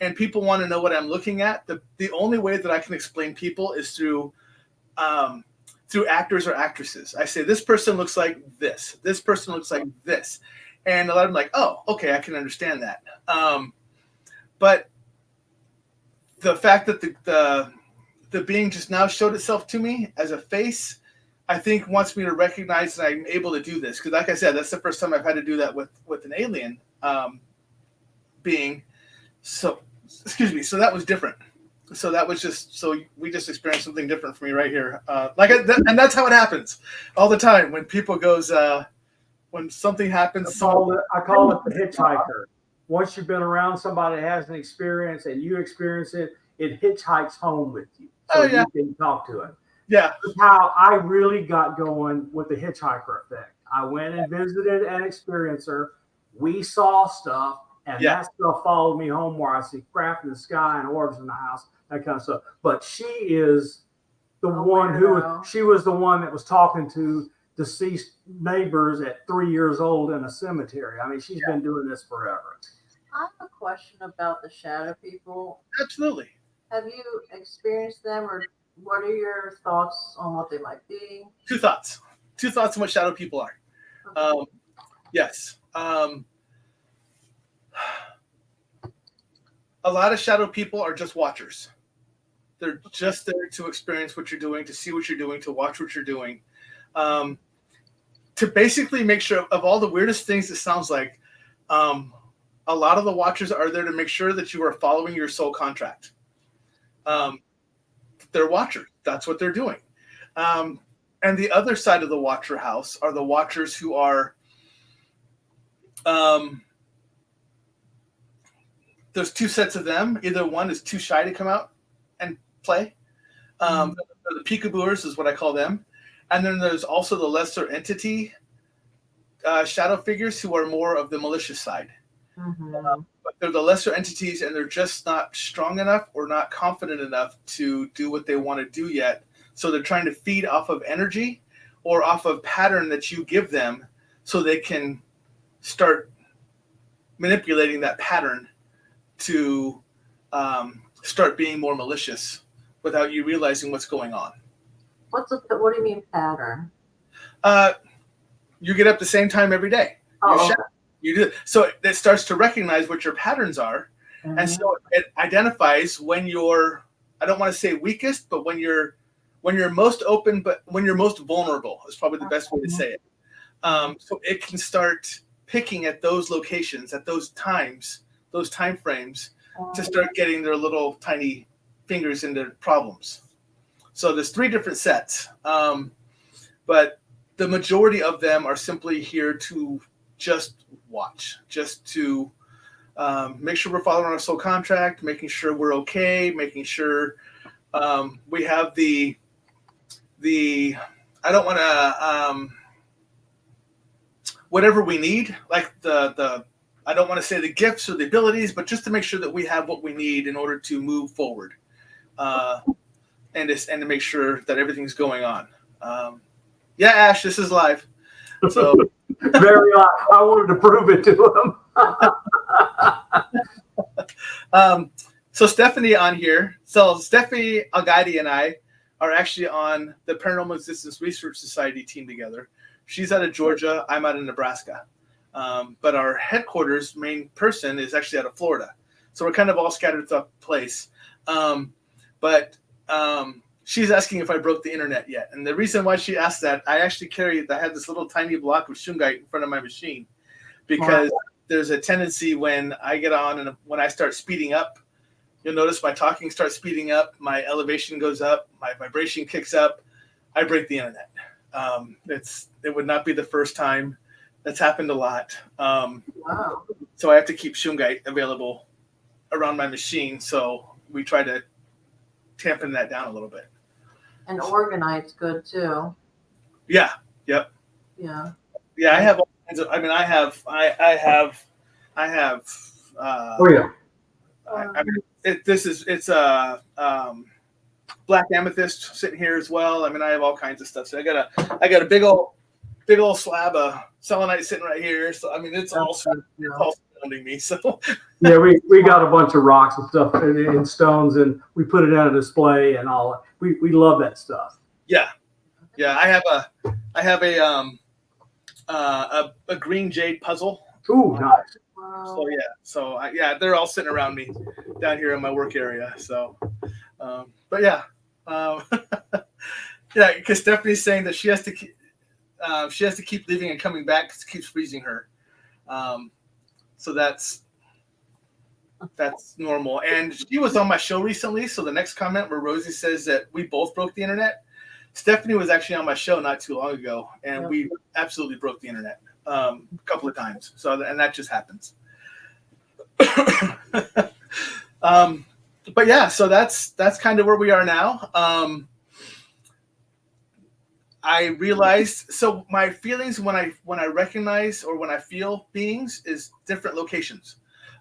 and people want to know what I'm looking at, the only way that I can explain people is through actors or actresses. I say, this person looks like this. This person looks like this. And a lot of them are like, oh, okay, I can understand that. But the fact that the being just now showed itself to me as a face, I think wants me to recognize that I'm able to do this. Because like I said, that's the first time I've had to do that with an alien being. So, excuse me. So that was different. So that was just so we just experienced something different for me right here. And that's how it happens all the time when people goes when something happens. I call it the hitchhiker. Once you've been around somebody that has an experience and you experience it, it hitchhikes home with you, so you can talk to it. Yeah, that's how I really got going with the hitchhiker effect. I went and visited an experiencer. We saw stuff, and that stuff followed me home, where I see crap in the sky and orbs in the house, that kind of stuff. But she is the one she was the one that was talking to deceased neighbors at 3 years old in a cemetery. I mean, she's been doing this forever. I have a question about the shadow people. Absolutely. Have you experienced them, or what are your thoughts on what they might be? Two thoughts on what shadow people are. Okay. Yes. A lot of shadow people are just watchers. They're just there to experience what you're doing, to see what you're doing, to watch what you're doing. To basically make sure of all the weirdest things it sounds like, a lot of the watchers are there to make sure that you are following your soul contract. They're watchers. That's what they're doing. And the other side of the watcher house are the watchers who are, there's two sets of them. Either one is too shy to come out and play. The peekabooers is what I call them. And then there's also the lesser entity shadow figures who are more of the malicious side. But they're the lesser entities, and they're just not strong enough or not confident enough to do what they want to do yet. So they're trying to feed off of energy or off of pattern that you give them, so they can start manipulating that pattern to start being more malicious without you realizing what's going on. What do you mean pattern? You get up the same time every day. Oh, you do. So it starts to recognize what your patterns are. And so it identifies when you're, I don't want to say weakest, but when you're most open, but when you're most vulnerable is probably the best way to say it. So it can start picking at those locations, at those times, those time frames, to start getting their little tiny fingers into problems. So there's 3 different sets, but the majority of them are simply here to just watch, just to make sure we're following our soul contract, making sure we're okay, making sure we have the I don't want to whatever we need, like the I don't want to say the gifts or the abilities, but just to make sure that we have what we need in order to move forward, and to make sure that everything's going on. Yeah, Ash, this is live. So very live. I wanted to prove it to him. So Stephanie on here. So Stephanie Algaidi and I are actually on the Paranormal Existence Research Society team together. She's out of Georgia. I'm out of Nebraska. But our headquarters main person is actually out of Florida. So we're kind of all scattered throughout the place. But she's asking if I broke the internet yet. And the reason why she asked that, I had this little tiny block of shungite in front of my machine, because there's a tendency when I get on and when I start speeding up, you'll notice my talking starts speeding up, my elevation goes up, my vibration kicks up, I break the internet. It would not be the first time. That's happened a lot. So I have to keep shungite available around my machine. So we try to tampen that down a little bit. And organite's good too. Yeah. Yep. Yeah. Yeah. I have all kinds of. I mean, I have. Oh yeah. I mean, it's a black amethyst sitting here as well. I mean, I have all kinds of stuff. So I got a big old slab of selenite sitting right here. So I mean, it's all surrounding me. So yeah, we got a bunch of rocks and stuff and stones, and we put it on a display and all. We love that stuff. Yeah. I have a green jade puzzle. Ooh, nice. So they're all sitting around me down here in my work area. So, but yeah, yeah, because Stephanie's saying that she has to keep leaving and coming back because it keeps freezing her. So that's That's normal. And she was on my show recently. So the next comment where Rosie says that we both broke the internet, Stephanie was actually on my show not too long ago, and we absolutely broke the internet a couple of times. So, and that just happens. But yeah, so that's kind of where we are now. I realized, so my feelings when I recognize or when I feel beings is different locations.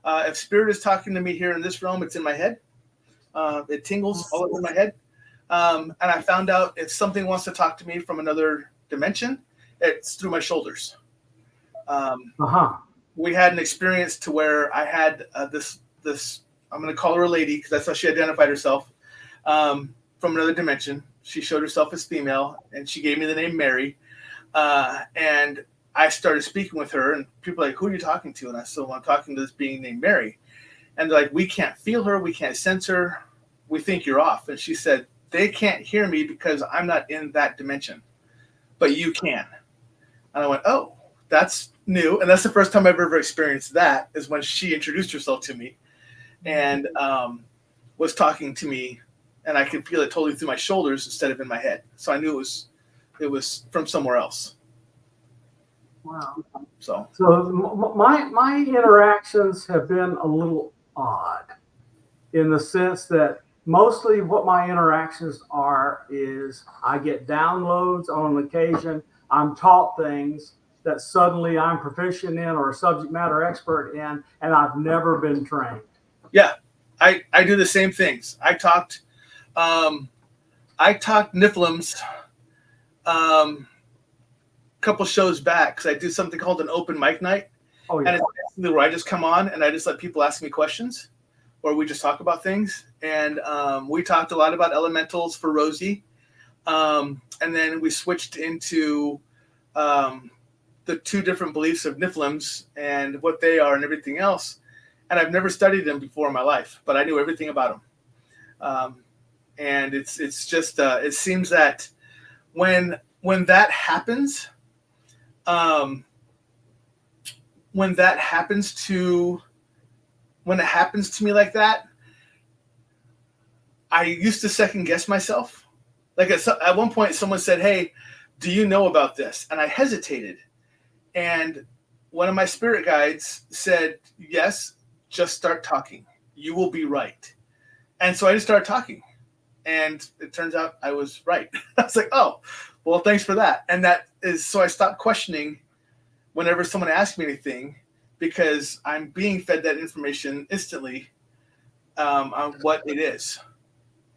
If spirit is talking to me here in this realm, it's in my head. It tingles all over my head. And I found out if something wants to talk to me from another dimension, it's through my shoulders. We had an experience to where I had this I'm going to call her a lady because that's how she identified herself, from another dimension. She showed herself as female, and she gave me the name Mary. And I started speaking with her, and people were like, who are you talking to? And I said, well, I'm talking to this being named Mary. And they're like, we can't feel her. We can't sense her. We think you're off. And she said, they can't hear me because I'm not in that dimension, but you can. And I went, oh, that's new. And that's the first time I've ever experienced that, is when she introduced herself to me and was talking to me, and I could feel it totally through my shoulders instead of in my head. So I knew it was from somewhere else. Wow. So my interactions have been a little odd in the sense that mostly what my interactions are is I get downloads on an occasion. I'm taught things that suddenly I'm proficient in or a subject matter expert in, and I've never been trained. Yeah, I do the same things. I talked Niphilims couple shows back because I do something called an open mic night. Oh, yeah. And it's where I just come on and I just let people ask me questions, or we just talk about things. And we talked a lot about elementals for Rosie. And then we switched into the two different beliefs of Niphilims and what they are and everything else. And I've never studied them before in my life, but I knew everything about them. And it's just it seems that when that happens, when it happens to me like that, I used to second guess myself. Like at one point, someone said, "Hey, do you know about this?" And I hesitated. And one of my spirit guides said, "Yes, just start talking. You will be right." And so I just started talking. And it turns out I was right. I was like, oh, well, thanks for that. And that is, so I stopped questioning whenever someone asked me anything, because I'm being fed that information instantly on what it is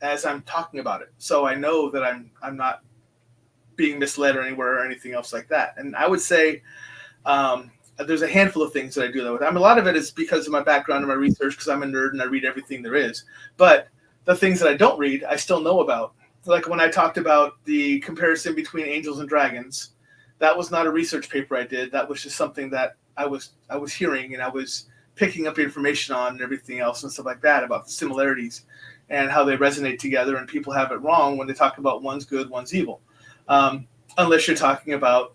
as I'm talking about it. So I know that I'm not being misled or anywhere or anything else like that. And I would say there's a handful of things that I do that with. I mean, a lot of it is because of my background and my research, because I'm a nerd and I read everything there is. But the things that I don't read, I still know about. Like when I talked about the comparison between angels and dragons, that was not a research paper I did. That was just something that I was hearing and I was picking up information on and everything else and stuff like that about the similarities and how they resonate together. And people have it wrong when they talk about one's good, one's evil. Unless you're talking about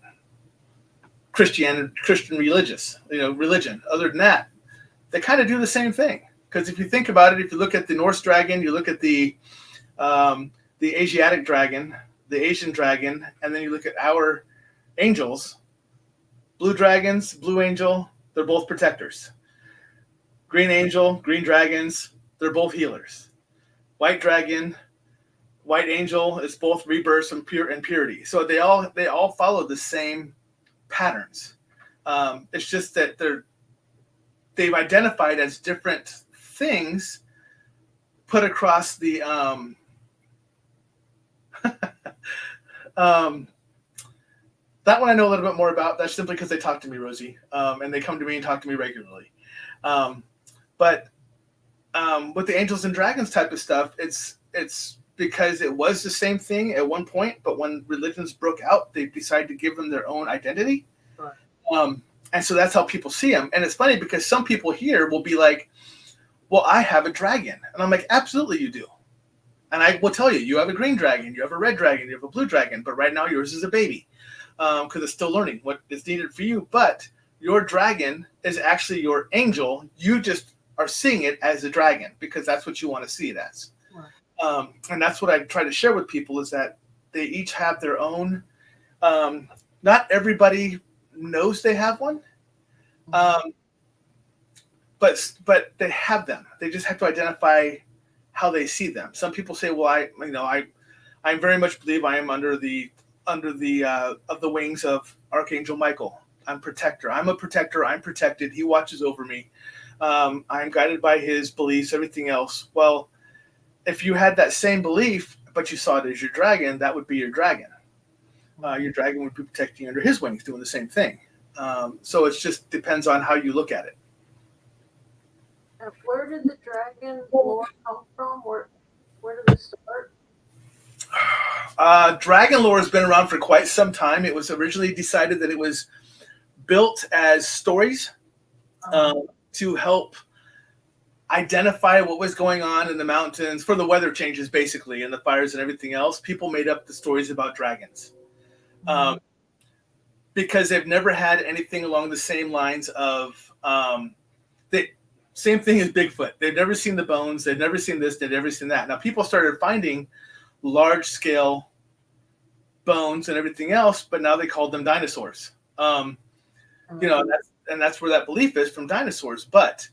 Christian religion. Other than that, they kind of do the same thing. Because if you think about it, if you look at the Norse dragon, you look at the Asiatic dragon, the Asian dragon, and then you look at our angels, blue dragons, blue angel, they're both protectors. Green angel, green dragons, they're both healers. White dragon, white angel is both rebirth and purity. So they all follow the same patterns. It's just that they've identified as different things put across the that one I know a little bit more about. That's simply because they talk to me, Rosie, and they come to me and talk to me regularly. But with the angels and dragons type of stuff, it's because it was the same thing at one point, but when religions broke out, they decided to give them their own identity. Right. And so that's how people see them. And it's funny because some people here will be like, well, I have a dragon. And I'm like, absolutely you do. And I will tell you, you have a green dragon, you have a red dragon, you have a blue dragon, but right now yours is a baby because it's still learning what is needed for you. But your dragon is actually your angel. You just are seeing it as a dragon because that's what you want to see it as. Right. And that's what I try to share with people is that they each have their own. Not everybody knows they have one, but they have them. They just have to identify how they see them. Some people say, "Well, I very much believe I am under the of the wings of Archangel Michael. I'm protector. I'm a protector. I'm protected. He watches over me. I'm guided by his beliefs. Everything else. Well, if you had that same belief, but you saw it as your dragon, that would be your dragon. Your dragon would be protecting you under his wings, doing the same thing. So it just depends on how you look at it. And where did the dragon lore come from? Where did it start? Dragon lore has been around for quite some time. It was originally decided that it was built as stories to help identify what was going on in the mountains for the weather changes, basically, and the fires and everything else. People made up the stories about dragons because they've never had anything along the same lines of same thing as Bigfoot. They've never seen the bones. They've never seen this. They've never seen that. Now people started finding large scale bones and everything else, but now they called them dinosaurs. You know, that's where that belief is from dinosaurs. But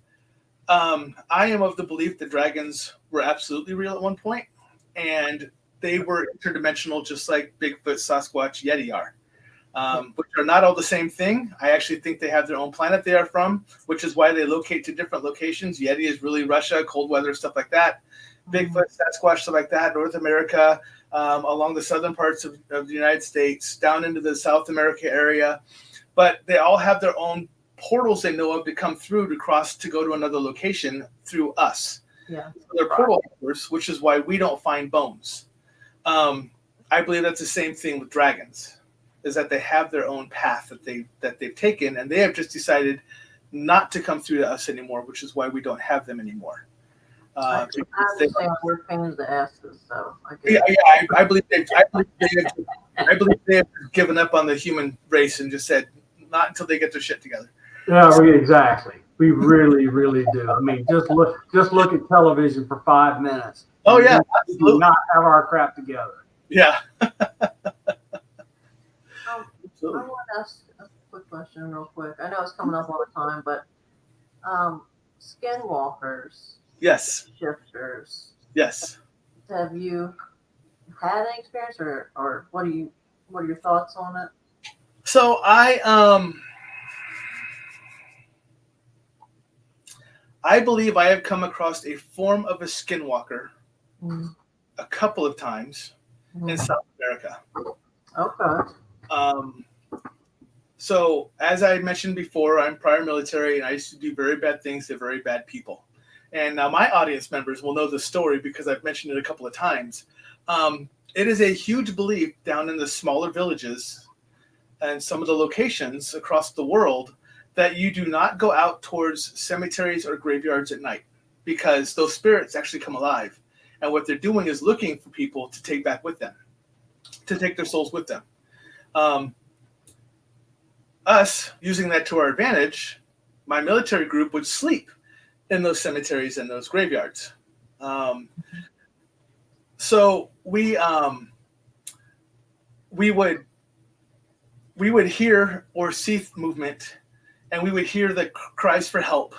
I am of the belief that dragons were absolutely real at one point, and they were interdimensional, just like Bigfoot, Sasquatch, Yeti are, which are not all the same thing. I actually think they have their own planet they are from, which is why they locate to different locations. Yeti is really Russia, cold weather, stuff like that. Bigfoot, Sasquatch, stuff like that, North America, along the southern parts of the United States, down into the South America area. But they all have their own portals they know of to come through to cross to go to another location through us. Yeah. So they're portal holders, which is why we don't find bones. I believe that's the same thing with dragons, is that they have their own path that they've taken, and they have just decided not to come through to us anymore, which is why we don't have them anymore. I understand we're pain in the asses, so I Yeah, I believe they have given up on the human race and just said not until they get their shit together. Yeah, exactly. We really, really do. I mean, just look at television for 5 minutes. Oh yeah, we do not have our crap together. Yeah. I want to ask a quick question real quick. I know it's coming up all the time, but skinwalkers, Yes. shifters, Yes. have you had an experience, or what are your thoughts on it? So I believe I have come across a form of a skinwalker a couple of times in South America. Okay. So as I mentioned before, I'm prior military, and I used to do very bad things to very bad people. And now my audience members will know the story because I've mentioned it a couple of times. It is a huge belief down in the smaller villages and some of the locations across the world that you do not go out towards cemeteries or graveyards at night, because those spirits actually come alive. And what they're doing is looking for people to take back with them, to take their souls with them. Us using that to our advantage, my military group would sleep in those cemeteries and those graveyards. So we would hear or see movement, and we would hear the cries for help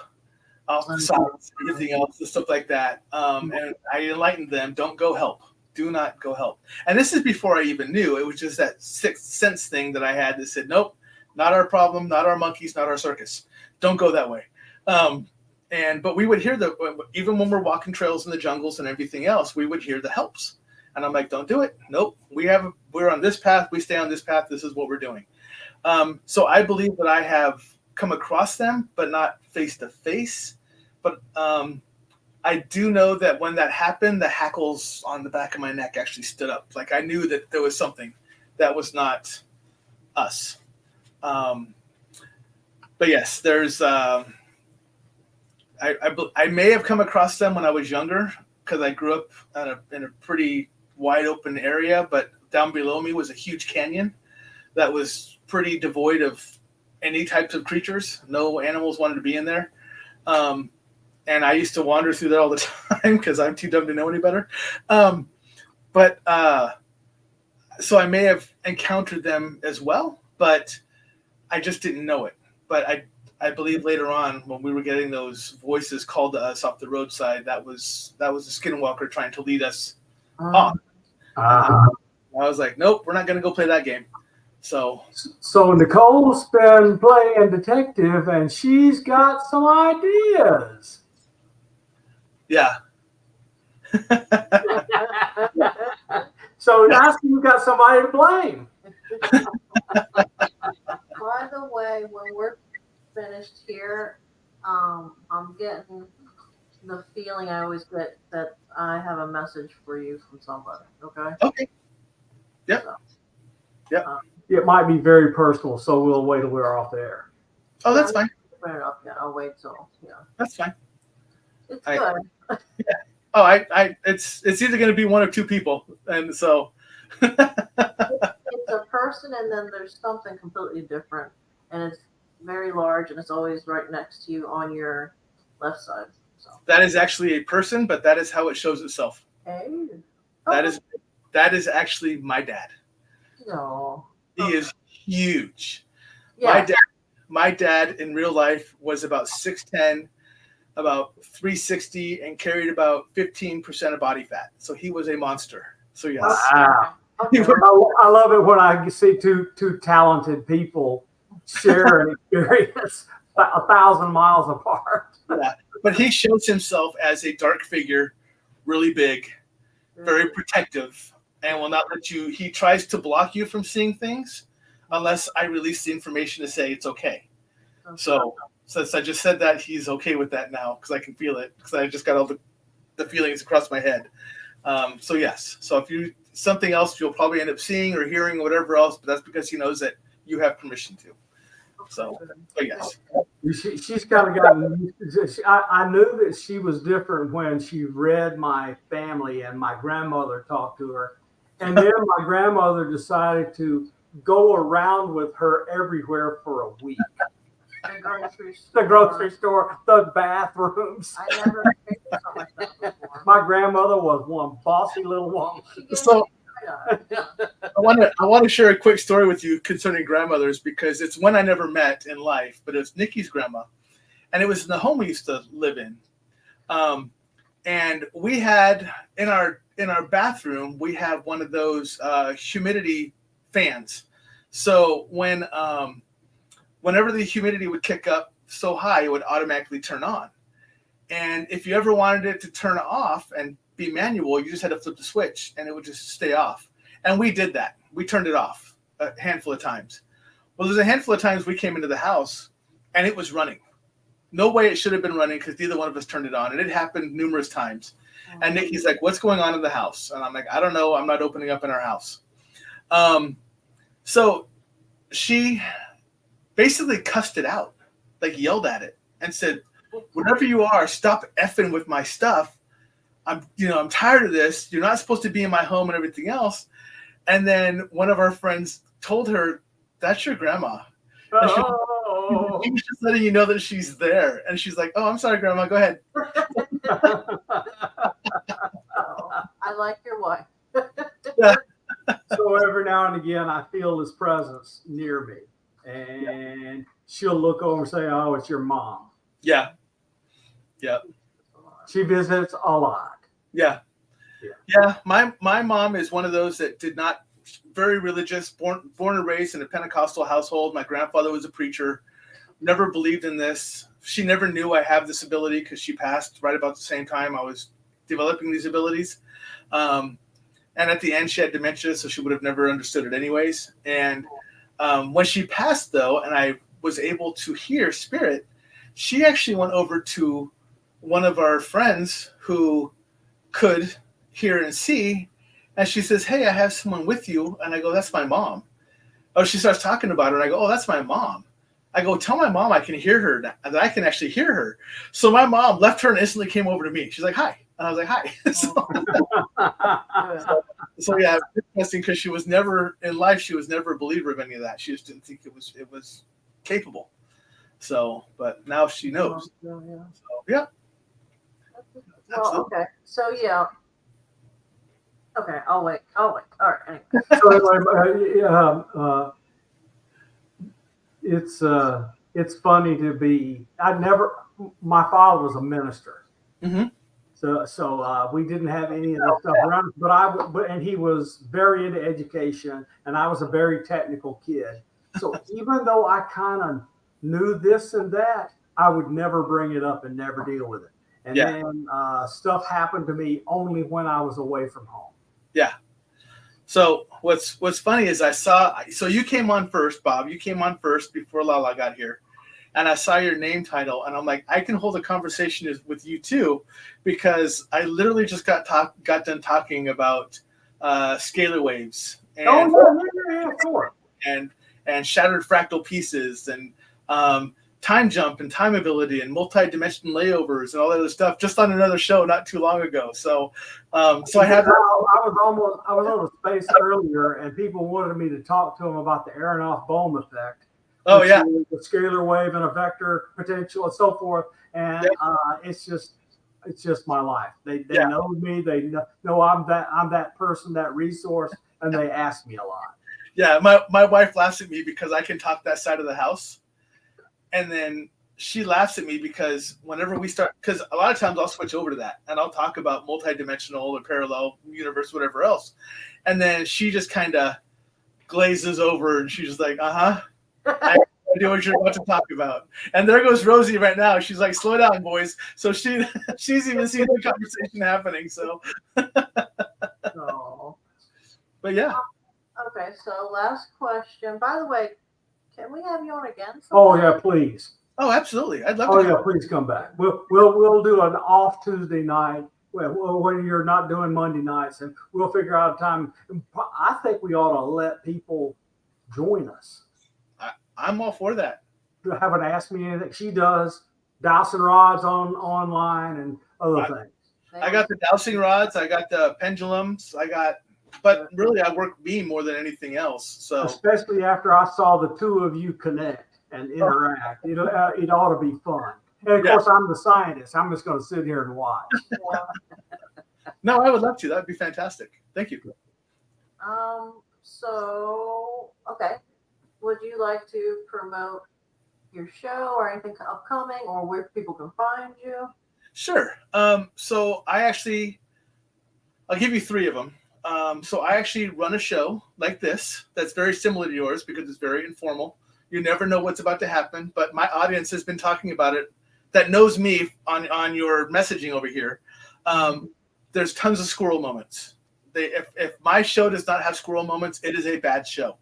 off the sides, everything else, and stuff like that. And I enlightened them, don't go help. Do not go help. And this is before I even knew. It was just that sixth sense thing that I had that said, nope, not our problem, not our monkeys, not our circus. Don't go that way. But we would hear even when we're walking trails in the jungles and everything else, we would hear the helps. And I'm like, don't do it. Nope. We're on this path. We stay on this path. This is what we're doing. So I believe that I have come across them, but not face to face. But I do know that when that happened, the hackles on the back of my neck actually stood up. Like I knew that there was something that was not us. But yes, there's. I may have come across them when I was younger because I grew up in a pretty wide open area, but down below me was a huge canyon that was pretty devoid of any types of creatures. No animals wanted to be in there. and I used to wander through there all the time because I'm too dumb to know any better. So I may have encountered them as well, but I just didn't know it. But I believe later on when we were getting those voices called to us off the roadside, that was a skinwalker trying to lead us off. I was like, nope, we're not going to go play that game. So Nicole's been playing detective, and she's got some ideas. Yeah. So now you've got somebody to blame. By the way, when we're finished here, I'm getting the feeling I always get that I have a message for you from somebody. Okay. Okay. Yep. So, yep. It might be very personal, so we'll wait till we're off the air. Oh, that's fine. Fair enough. Yeah, I'll wait till. Yeah. That's fine. It's good. Yeah. Oh, it's either going to be one or two people, and so. It's a person, and then there's something completely different, and it's very large, and it's always right next to you on your left side. So. That is actually a person, but that is how it shows itself. Hey. That is actually my dad. No. He is huge. Yeah. My dad in real life was about 6'10", about 360, and carried about 15% of body fat. So he was a monster. So yes. Wow. Okay. I love it when I see two talented people share an experience 1,000 miles apart. Yeah. But he shows himself as a dark figure, really big, very protective, and will not let you. He tries to block you from seeing things unless I release the information to say it's okay. So since I just said that, he's okay with that now because I can feel it because I just got all the feelings across my head. So yes. So if you something else, you'll probably end up seeing or hearing or whatever else, but that's because he knows that you have permission to. So, but yes. She's kind of gotten. I knew that she was different when she read my family and my grandmother talked to her, and then my grandmother decided to go around with her everywhere for a week. The grocery store, the bathrooms. I never experienced something like that before. My grandmother was one bossy little woman. So I want to share a quick story with you concerning grandmothers because it's one I never met in life, but it's Nikki's grandma, and it was in the home we used to live in. And we had in our bathroom we have one of those humidity fans. So whenever the humidity would kick up so high, it would automatically turn on. And if you ever wanted it to turn off and be manual, you just had to flip the switch and it would just stay off. And we did that. We turned it off a handful of times. Well, there's a handful of times we came into the house and it was running. No way it should have been running because neither one of us turned it on. And it happened numerous times. And Nikki's like, what's going on in the house? And I'm like, I don't know. I'm not opening up in our house. So she basically cussed it out, like yelled at it and said, whatever you are, stop effing with my stuff. I'm tired of this. You're not supposed to be in my home and everything else. And then one of our friends told her, that's your grandma. Oh. She was just letting you know that she's there. And she's like, oh, I'm sorry, Grandma. Go ahead. I like your wife. Yeah. So every now and again, I feel his presence near me. And she'll look over and say, oh, it's your mom. Yeah. Yeah. She visits a lot. Yeah. Yeah. My mom is one of those that did not, very religious, born and raised in a Pentecostal household. My grandfather was a preacher, never believed in this. She never knew I have this ability because she passed right about the same time I was developing these abilities. And at the end, she had dementia, so she would have never understood it anyways. And when she passed, though, and I was able to hear spirit, she actually went over to one of our friends who could hear and see, and she says, hey, I have someone with you. And I go, that's my mom. Oh, she starts talking about her, and I go, oh, that's my mom. I go, tell my mom I can hear her, that I can actually hear her. So my mom left her and instantly came over to me. She's like, hi. And I was like, hi. So yeah, it's interesting because she was never, in life, she was never a believer of any of that. She just didn't think it was capable. So, but now she knows. So, yeah. Well, okay. So yeah. Okay, I'll wait. All right. Anyway. So it's funny to be. My father was a minister. Mm-hmm. So we didn't have any of this stuff around. And he was very into education, and I was a very technical kid. So even though I kind of knew this and that, I would never bring it up and never deal with it. And then stuff happened to me only when I was away from home. Yeah. So what's funny is so you came on first, Bob. You came on first before Lala got here. And I saw your name title, and I'm like, I can hold a conversation with you too, because I literally just got done talking about scalar waves and Sure. and shattered fractal pieces and time jump and time ability and multi-dimension layovers and all that other stuff, just on another show not too long ago. So I was on a space earlier, and people wanted me to talk to them about the Aronoff-Bohm effect. Oh yeah, the scalar wave and a vector potential and so forth. And it's just my life. They know me. They know I'm that person, that resource, and they ask me a lot. Yeah, my wife laughs at me because I can talk that side of the house, and then she laughs at me because whenever we start, because a lot of times I'll switch over to that and I'll talk about multidimensional or parallel universe, whatever else, and then she just kind of glazes over and she's just like, I know what you're about to talk about. And there goes Rosie right now. She's like, slow down, boys. So she's even seen the conversation happening. So, but yeah. Okay, so last question. By the way, can we have you on again sometime? Oh yeah, please. Oh, absolutely. I'd love to. Oh yeah, please come back. We'll do an off Tuesday night when you're not doing Monday nights, and we'll figure out a time. I think we ought to let people join us. I'm all for that. Haven't asked me anything. She does dowsing rods online and other things. I got the dowsing rods. I got the pendulums. But really, I work beam more than anything else. So especially after I saw the two of you connect and interact, it ought to be fun. And of course, I'm the scientist. I'm just going to sit here and watch. No, I would love to. That'd be fantastic. Thank you. So okay. Would you like to promote your show or anything upcoming, or where people can find you? Sure. So I'll give you three of them. So I actually run a show like this that's very similar to yours because it's very informal. You never know what's about to happen, but my audience has been talking about it that knows me on your messaging over here. There's tons of squirrel moments. If my show does not have squirrel moments, it is a bad show.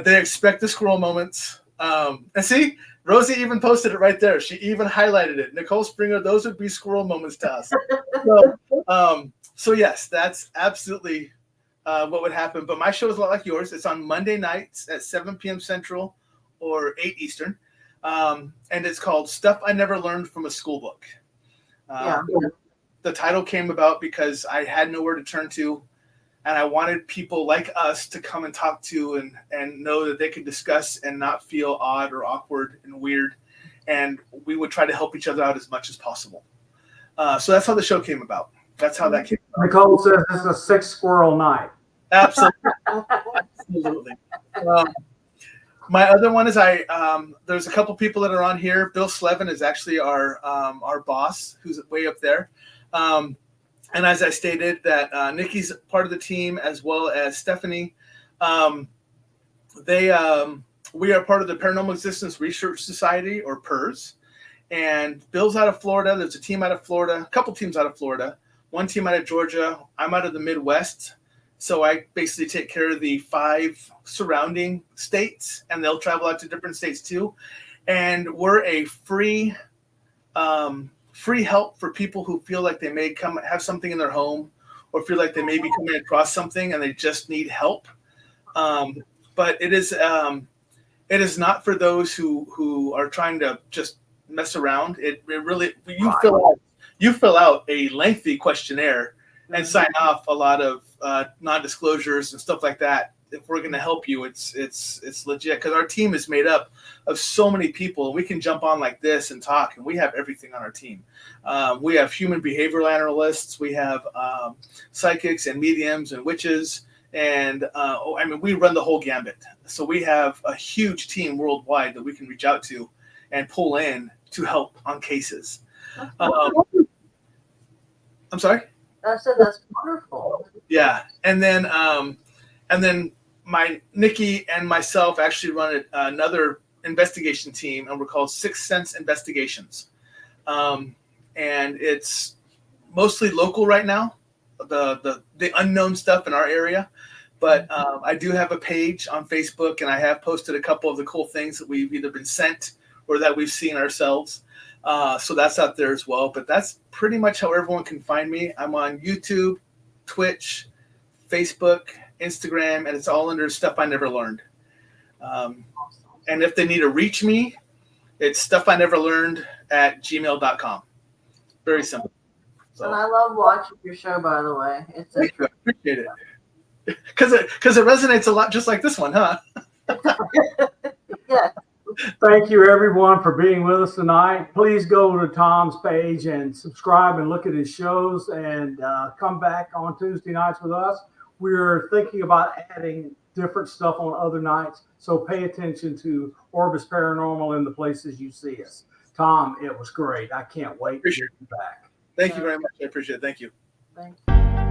They expect the squirrel moments. And see, Rosie even posted it right there. She even highlighted it. Nicole Springer, those would be squirrel moments to us. So yes, that's absolutely what would happen. But my show is a lot like yours. It's on Monday nights at 7 p.m. Central or 8 Eastern. And it's called Stuff I Never Learned from a School Book. The title came about because I had nowhere to turn to. And I wanted people like us to come and talk to and know that they could discuss and not feel odd or awkward and weird. And we would try to help each other out as much as possible. So that's how the show came about. That's how that came about. Nicole says this is a 6 squirrel night. Absolutely. Absolutely. My other one is there's a couple people that are on here. Bill Slevin is actually our boss, who's way up there. And as I stated, that Nikki's part of the team as well as Stephanie. We are part of the Paranormal Existence Research Society, or PERS. And Bill's out of Florida. There's a team out of Florida, a couple teams out of Florida, one team out of Georgia. I'm out of the Midwest. So I basically take care of the 5 surrounding states, and they'll travel out to different states too. And we're a free help for people who feel like they may have something in their home, or feel like they may be coming across something and they just need help. But it is not for those who are trying to just mess around. It really, you fill out a lengthy questionnaire and sign off a lot of non-disclosures and stuff like that if we're going to help you, it's legit, because our team is made up of so many people. We can jump on like this and talk, and we have everything on our team. We have human behavioral analysts, we have psychics and mediums and witches, and I mean, we run the whole gambit. So we have a huge team worldwide that we can reach out to and pull in to help on cases. I'm sorry? I said that's wonderful. Yeah, and then my Nikki and myself actually run another investigation team, and we're called Sixth Sense Investigations, and it's mostly local right now, the unknown stuff in our area. But I do have a page on Facebook, and I have posted a couple of the cool things that we've either been sent or that we've seen ourselves. So that's out there as well. But that's pretty much how everyone can find me. I'm on YouTube, Twitch, Facebook, Instagram, and it's all under Stuff I Never Learned. And if they need to reach me, it's stuffineverlearned@gmail.com. Very simple. So, and I love watching your show, by the way. It's thank you. I appreciate it. Because it resonates a lot, just like this one, huh? Yeah. Thank you, everyone, for being with us tonight. Please go to Tom's page and subscribe and look at his shows, and come back on Tuesday nights with us. We're thinking about adding different stuff on other nights, so pay attention to Orbis Paranormal in the places you see us. Tom, it was great. I can't wait to get you back. Thank you very much. I appreciate it. Thank you. Thank you.